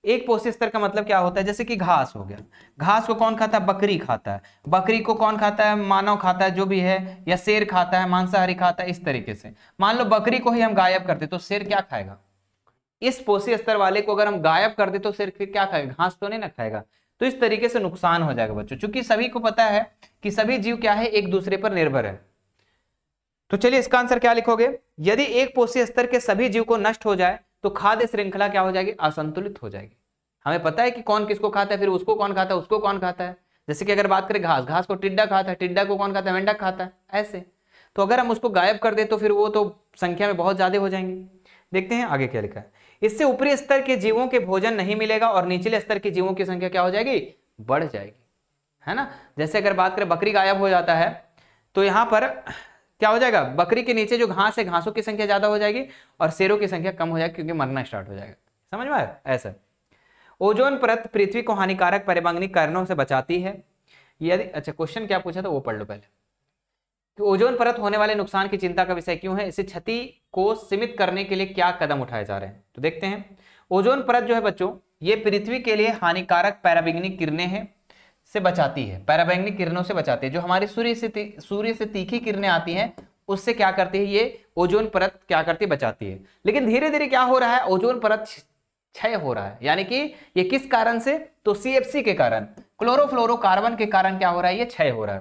एक पोषी स्तर का मतलब क्या होता है, जैसे कि घास हो गया, घास को कौन खाता है, बकरी खाता है, बकरी को कौन खाता है, मानव खाता है जो भी है, या शेर खाता है, मांसाहारी खाता है। इस तरीके से मान लो बकरी को ही हम गायब कर दे तो शेर क्या खाएगा, इस पोषी स्तर वाले को अगर हम गायब कर दे तो शेर फिर क्या खाएगा, घास तो नहीं ना खाएगा। तो इस तरीके से नुकसान हो जाएगा बच्चों, क्योंकि सभी को पता है कि सभी जीव क्या है, एक दूसरे पर निर्भर है। तो चलिए इसका आंसर क्या लिखोगे, यदि एक पोषी स्तर के सभी जीव को नष्ट हो जाए तो खाद्य श्रृंखला क्या हो जाएगी, असंतुलित हो जाएगी। हमें पता है कि कौन किसको खाता है, फिर उसको कौन खाता है, उसको कौन खाता है। जैसे कि अगर बात करें घास, घास को टिड्डा खाता है, टिड्डा को कौन खाता है, मेंढक खाता है, ऐसे। तो अगर हम उसको गायब कर दे तो फिर वो तो संख्या में बहुत ज्यादा हो जाएंगे। देखते हैं आगे क्या लिखा है, इससे ऊपरी स्तर के जीवों के भोजन नहीं मिलेगा और निचले स्तर के जीवों की संख्या क्या हो जाएगी, बढ़ जाएगी, है ना। जैसे अगर बात करें बकरी गायब हो जाता है तो यहाँ पर क्या हो जाएगा, बकरी के नीचे जो घास है, घासों की संख्या ज्यादा हो जाएगी और शेरों की संख्या कम हो जाएगी, क्योंकि मरना स्टार्ट हो जाएगा। समझ में आया, ऐसा। ओजोन परत पृथ्वी को हानिकारक पराबैंगनी किरणों से बचाती है। यदि, अच्छा क्वेश्चन क्या पूछा था वो पढ़ लो पहले, कि ओजोन परत होने वाले नुकसान की चिंता का विषय क्यों है, इसे क्षति को सीमित करने के लिए क्या कदम उठाए जा रहे हैं। तो देखते हैं, ओजोन परत जो है बच्चों, ये पृथ्वी के लिए हानिकारक पराबैंगनी किरणें हैं से बचाती है, पराबैंगनी किरणों से बचाती है। जो हमारी सूर्य से तीखी किरणें आती हैं उससे क्या करती है, ये ओजोन परत क्या करती है, बचाती है। लेकिन धीरे धीरे क्या हो रहा है, ओजोन परत क्षय हो रहा है। यानी कि ये किस कारण से, तो CFC के कारण, क्लोरोफ्लोरोकार्बन के कारण क्या हो रहा है, ये क्षय हो रहा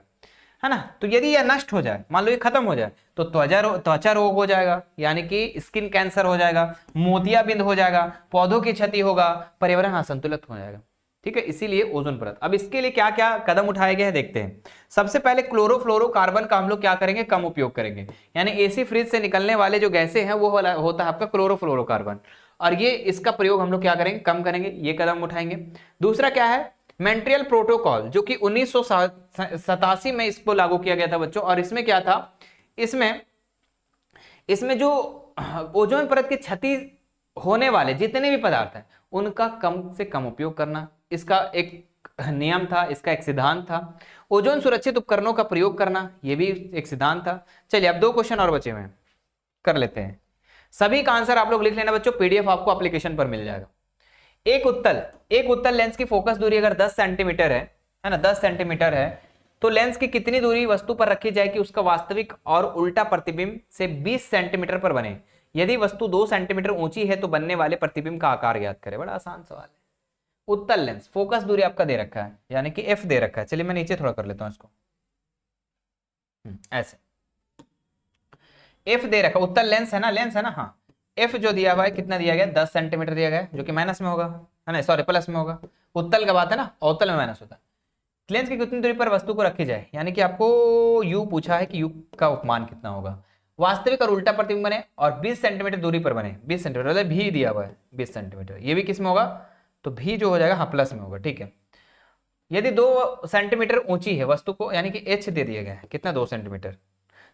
है ना। तो यदि यह नष्ट हो जाए, मान लो ये खत्म हो जाए, तो त्वचा रोग हो जाएगा, यानी कि स्किन कैंसर हो जाएगा, मोतियाबिंद हो जाएगा, पौधों की क्षति होगा, पर्यावरण असंतुलित हो जाएगा। ठीक है, इसीलिए ओजोन परत। अब इसके लिए क्या क्या कदम उठाए गए हैं देखते हैं। सबसे पहले क्लोरोफ्लोरोकार्बन का हम लोग क्या करेंगे, कम उपयोग करेंगे। यानी AC फ्रिज से निकलने वाले जो गैसें हैं वो होता है आपका क्लोरोफ्लोरोकार्बन, और ये इसका प्रयोग हम लोग क्या करेंगे, कम करेंगे, ये कदम उठाएंगे। दूसरा क्या है, मॉन्ट्रियल प्रोटोकॉल, जो कि 1987 में इसको लागू किया गया था बच्चों। और इसमें क्या था, इसमें जो ओजोन परत की क्षति होने वाले जितने भी पदार्थ हैं उनका कम से कम उपयोग करना, इसका एक नियम था, इसका एक सिद्धांत था। ओजोन सुरक्षित उपकरणों का प्रयोग करना, यह भी एक सिद्धांत था। चलिए अब 2 क्वेश्चन और बचे हुए हैं, कर लेते हैं। सभी का आंसर आप लोग लिख लेना बच्चों, पीडीएफ आपको एप्लीकेशन पर मिल जाएगा। एक उत्तल लेंस की फोकस दूरी अगर 10 सेंटीमीटर है ना, 10 सेंटीमीटर है, तो लेंस की कितनी दूरी वस्तु पर रखी जाए कि उसका वास्तविक और उल्टा प्रतिबिंब से 20 सेंटीमीटर पर बने? यदि वस्तु 2 सेंटीमीटर ऊंची है तो बनने वाले प्रतिबिंब का आकार ज्ञात करें। बड़ा आसान सवाल है। उत्तल लेंस, फोकस दूरी आपका दे रखा है, यानी कि एफ दे रखा है। चलिए मैं नीचे थोड़ा कर लेता हूं इसको, ऐसे एफ दे रखा, उत्तल लेंस है ना, हाँ। एफ जो दिया हुआ है कितना दिया गया, 10 सेंटीमीटर दिया गया, जो कि माइनस में होगा, है ना, सॉरी प्लस में होगा। उत्तल का बात है ना, अवतल में माइनस होता है। लेंस की कितनी दूरी पर वस्तु को रखी जाए, यानी कि आपको यू पूछा है कि यू का उपमान कितना होगा, वास्तविक और उल्टा प्रतिबिंब बने और 20 सेंटीमीटर दूरी पर बने। 20 सेंटीमीटर मतलब भी दिया हुआ है 20 सेंटीमीटर, ये भी किस में होगा, तो भी जो हो जाएगा हाँ प्लस में होगा, ठीक है। यदि 2 सेंटीमीटर ऊंची है वस्तु को, यानी कि एच दे दिया गया है कितना, 2 सेंटीमीटर,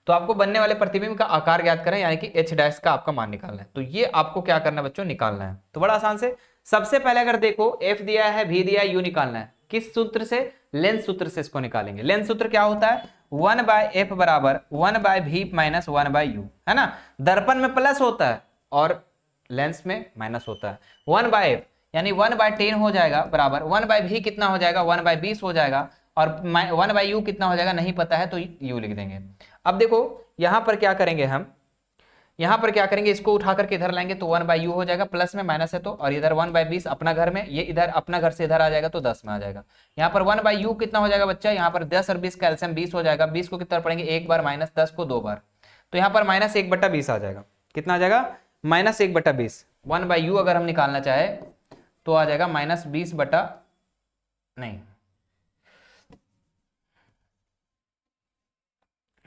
तो आपको बनने वाले प्रतिबिंब का आकार ज्ञात करें, यानी कि एच डैश का आपका मान निकालना है। तो ये आपको क्या करना है बच्चों, निकालना है। तो बड़ा आसान से सबसे पहले अगर देखो एफ दिया है, भी दिया है, यू निकालना है। किस सूत्र से, लेंस सूत्र से इसको निकालेंगे। लेंस सूत्र क्या होता है, 1/f बराबर 1/v माइनस 1/u, है ना। दर्पण में प्लस होता है और लेंस में माइनस होता है। 1/f यानी 1/10 हो जाएगा बराबर 1/v कितना हो जाएगा, 1/20 हो जाएगा, और 1/u कितना हो जाएगा नहीं पता है तो u लिख देंगे। अब देखो यहां पर क्या करेंगे हम, यहां पर क्या करेंगे, इसको उठा करके इधर लाएंगे तो 1/u हो जाएगा, प्लस में माइनस है तो, और इधर 1/20 अपना घर में, ये इधर अपना घर से इधर आ जाएगा तो 10 में आ जाएगा। यहाँ पर 1/u कितना हो जाएगा बच्चा, यहाँ पर 10 और 20 कैल्सियम 20 हो जाएगा। 20 को कितना पढ़ेंगे एक बार, माइनस 10 को 2 बार, तो यहाँ पर -1/20 आ जाएगा। कितना आ जाएगा, -1/20। 1/u अगर हम निकालना चाहे तो आ जाएगा -20 बटा, नहीं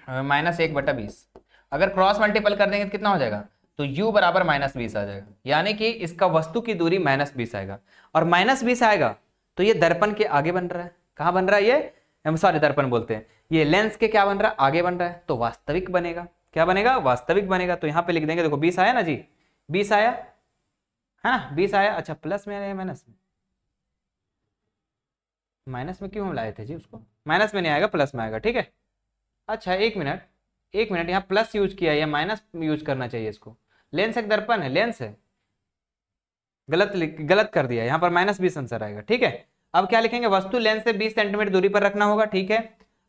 -1/20। अगर क्रॉस मल्टीपल कर देंगे तो कितना हो जाएगा, तो u बराबर -20 आ जाएगा, यानी कि इसका वस्तु की दूरी -20 आएगा। और -20 आएगा तो ये दर्पण के आगे बन रहा है। कहां बन रहा है ये, सॉरी दर्पण बोलते हैं, ये लेंस के क्या बन रहा है, आगे बन रहा है, तो वास्तविक बनेगा। क्या बनेगा, वास्तविक बनेगा। तो यहाँ पे लिख देंगे, देखो 20 आया ना जी, 20 आया है ना, 20 आया। अच्छा प्लस में आया माइनस में, माइनस में क्यों हम लाए थे जी उसको, माइनस में नहीं आएगा प्लस में आएगा, ठीक है। अच्छा एक मिनट, यहाँ प्लस यूज किया या माइनस यूज करना चाहिए इसको। लेंस एक दर्पण है, लेंस है, गलत कर दिया, यहाँ पर -20 आंसर आएगा, ठीक है। अब क्या लिखेंगे, वस्तु लेंस से 20 सेंटीमीटर दूरी पर रखना होगा, ठीक है।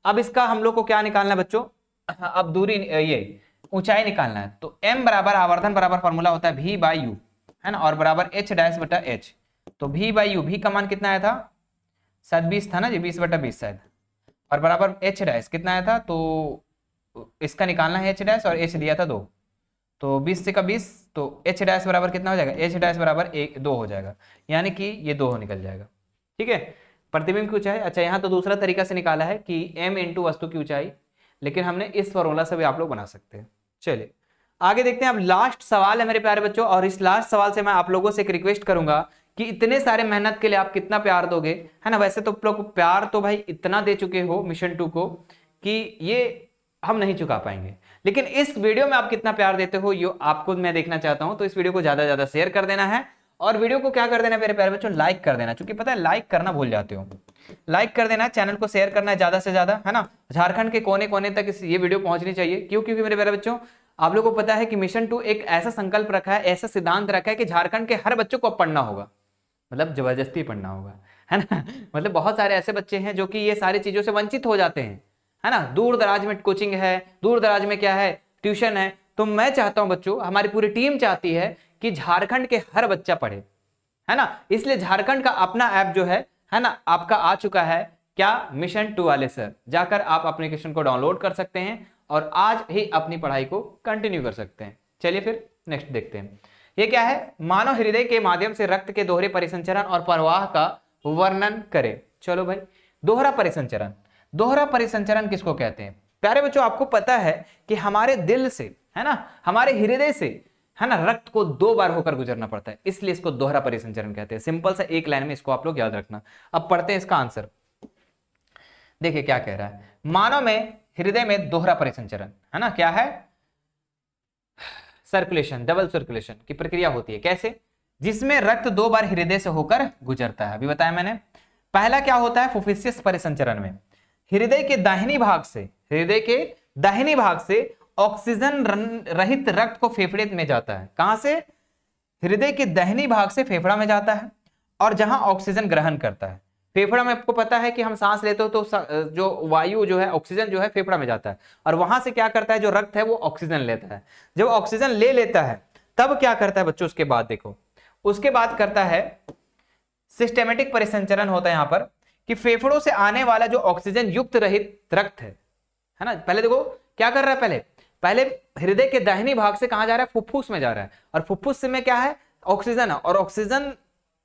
अब इसका हम लोग को क्या निकालना है बच्चों, अब दूरी ये ऊंचाई निकालना है। तो m बराबर आवर्धन बराबर फॉर्मूला होता है v/u, है ना, और बराबर h डैश बटा h। तो v/u, भी का मान कितना आया था, शायद 20 था ना जी, 20/20 शायद, और बराबर h डैश कितना आया था, तो इसका निकालना है h डैश, और h दिया था 2, तो 20 से का 20, तो h डैश बराबर कितना हो जाएगा, h डैश बराबर 2 हो जाएगा, यानी कि ये 2 निकल जाएगा, ठीक है। प्रतिबिंब की ऊंचाई, अच्छा यहाँ तो दूसरा तरीका से निकाला है कि m इंटू वस्तु की ऊंचाई, लेकिन हमने इस फॉर्मूला से भी आप लोग बना सकते हैं। चलिए आगे देखते हैं। अब लास्ट सवाल है मेरे प्यारे बच्चों, और इस लास्ट सवाल से मैं आप लोगों से एक रिक्वेस्ट करूंगा कि इतने सारे मेहनत के लिए आप कितना प्यार दोगे, है ना। वैसे तो आप लोग प्यार तो भाई इतना दे चुके हो मिशन 2 को कि ये हम नहीं चुका पाएंगे, लेकिन इस वीडियो में आप कितना प्यार देते हो ये आपको मैं देखना चाहता हूं। तो इस वीडियो को ज्यादा से ज्यादा शेयर कर देना है, और वीडियो को क्या कर देना मेरे प्यारे बच्चों, लाइक कर देना, क्योंकि पता है लाइक करना भूल जाते हो। लाइक कर देना, चैनल को शेयर करना है ज्यादा से ज्यादा, है ना। झारखंड के कोने कोने तक ये वीडियो पहुंचनी चाहिए। क्यों, क्योंकि मेरे प्यारे बच्चों आप लोगों को पता है कि मिशन 2 एक ऐसा संकल्प रखा है, ऐसा सिद्धांत रखा है कि झारखंड के हर बच्चों को पढ़ना होगा, मतलब जबरदस्ती पढ़ना होगा, है ना। मतलब बहुत सारे ऐसे बच्चे हैं जो कि ये सारी चीजों से वंचित हो जाते हैं, है ना। दूर दराज में कोचिंग है, दूर दराज में क्या है, ट्यूशन है। तो मैं चाहता हूं बच्चों, हमारी पूरी टीम चाहती है कि झारखंड के हर बच्चा पढ़े, है ना। इसलिए झारखंड का अपना ऐप जो है ना, आपका आ चुका है, क्या, मिशन 2 वाले सर। जाकर आप एप्लीकेशन को डाउनलोड कर सकते हैं और आज ही अपनी पढ़ाई को कंटिन्यू कर सकते हैं। चलिए फिर नेक्स्ट देखते हैं। ये क्या है, मानव हृदय के माध्यम से रक्त के दोहरे परिसंचरण और प्रवाह का वर्णन करें। चलो भाई, दोहरा परिसंचरण, दोहरा परिसंचरण किसको कहते हैं प्यारे बच्चों। आपको पता है कि हमारे दिल से, है ना, हमारे हृदय से, है ना, रक्त को 2 बार होकर गुजरना पड़ता है, इसलिए इसको दोहरा परिसंचरण कहते हैं। सिंपल सा एक लाइन में इसको आप लोग याद रखना। अब पढ़ते हैं इसका आंसर। देखिए क्या कह रहा है, मानव में हृदय में दोहरा परिसंचरण, है ना, क्या है, सर्कुलेशन, डबल सर्कुलेशन की प्रक्रिया होती है। कैसे, जिसमें रक्त 2 बार हृदय से होकर गुजरता है। अभी बताया मैंने। पहला क्या होता है, फुफ्फुसियस परिसंचरण में हृदय के दाहिनी भाग से, हृदय के दाहिनी भाग से ऑक्सीजन रहित रक्त को फेफड़े में जाता है। कहां से? हृदय के दाहिनी भाग से फेफड़ा में जाता है और जहां ऑक्सीजन ग्रहण करता है। फेफड़ा में आपको पता है कि हम सांस लेते हो तो जो वायु जो है, ऑक्सीजन जो है फेफड़ा में जाता है और वहां से क्या करता है, जो रक्त है वो ऑक्सीजन लेता है। जब ऑक्सीजन ले लेता है तब क्या करता है बच्चों, उसके बाद देखो, उसके बाद करता है सिस्टेमेटिक परिसंचरण होता है यहां पर, कि फेफड़ों से आने वाला जो ऑक्सीजन युक्त रहित रक्त है ना, पहले देखो क्या कर रहा है, पहले हृदय के दाहिनी भाग से कहां जा रहा है, फुफ्फुस में जा रहा है और फुफ्फुस में क्या है, ऑक्सीजन है और ऑक्सीजन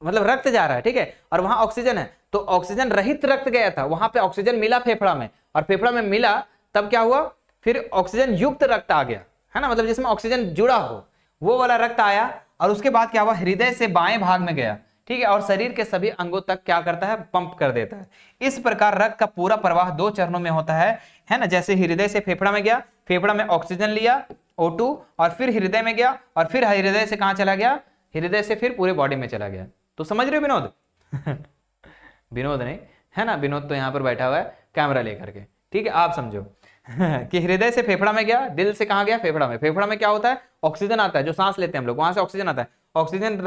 मतलब रक्त जा रहा है, ठीक है, और वहां ऑक्सीजन है, तो ऑक्सीजन रहित रक्त गया था, वहां पे ऑक्सीजन मिला फेफड़ा में और फेफड़ा में मिला तब क्या हुआ, फिर ऑक्सीजन युक्त रक्त आ गया, है ना, मतलब जिसमें ऑक्सीजन जुड़ा हो वो वाला रक्त आया और उसके बाद क्या हुआ, हृदय से बाएं भाग में गया, ठीक है, और शरीर के सभी अंगों तक क्या करता है, पंप कर देता है। इस प्रकार रक्त का पूरा प्रवाह 2 चरणों में होता है ना, जैसे हृदय से फेफड़ा में गया, फेफड़ा में ऑक्सीजन लिया O2 और फिर हृदय में गया और फिर हृदय से कहां चला गया, हृदय से फिर पूरे बॉडी में चला गया। तो समझ रहे हो विनोद? विनोद नहीं है ना, विनोद तो यहां पर बैठा हुआ है कैमरा लेकर के, ठीक है, आप समझो कि हृदय से फेफड़ा में गया, दिल से कहां गया, फेफड़ा में। फेफड़ा में क्या होता है, ऑक्सीजन आता है, जो सांस लेते हैं हम लोग, वहां से ऑक्सीजन आता है। ऑक्सीजन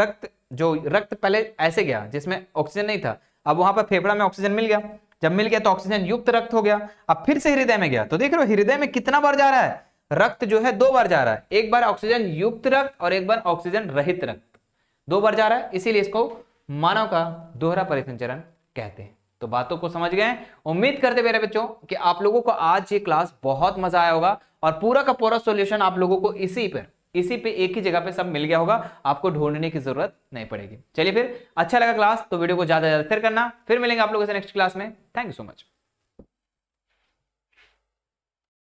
रक्त पहले ऐसे गया जिसमें ऑक्सीजन नहीं था, अब वहां पर फेफड़ा में ऑक्सीजन मिल गया, जब मिल गया तो ऑक्सीजन युक्त रक्त हो गया। अब फिर से हृदय में गया, तो देख रहे हो हृदय में कितना बार जा रहा है, रक्त जो है 2 बार जा रहा है, एक बार ऑक्सीजन युक्त रक्त और एक बार ऑक्सीजन रहित रक्त, 2 बार जा रहा है, इसीलिए इसको मानव का दोहरा परिसंचरण कहते हैं। तो बातों को समझ गए? उम्मीद करते मेरे बच्चों कि आप लोगों को आज ये क्लास बहुत मजा आया होगा और पूरा का पूरा सॉल्यूशन आप लोगों को इसी पे एक ही जगह पे सब मिल गया होगा, आपको ढूंढने की जरूरत नहीं पड़ेगी। चलिए फिर, अच्छा लगा क्लास तो वीडियो को ज्यादा से ज्यादा शेयर करना, फिर मिलेंगे आप लोगों से नेक्स्ट क्लास में। Thank you so much.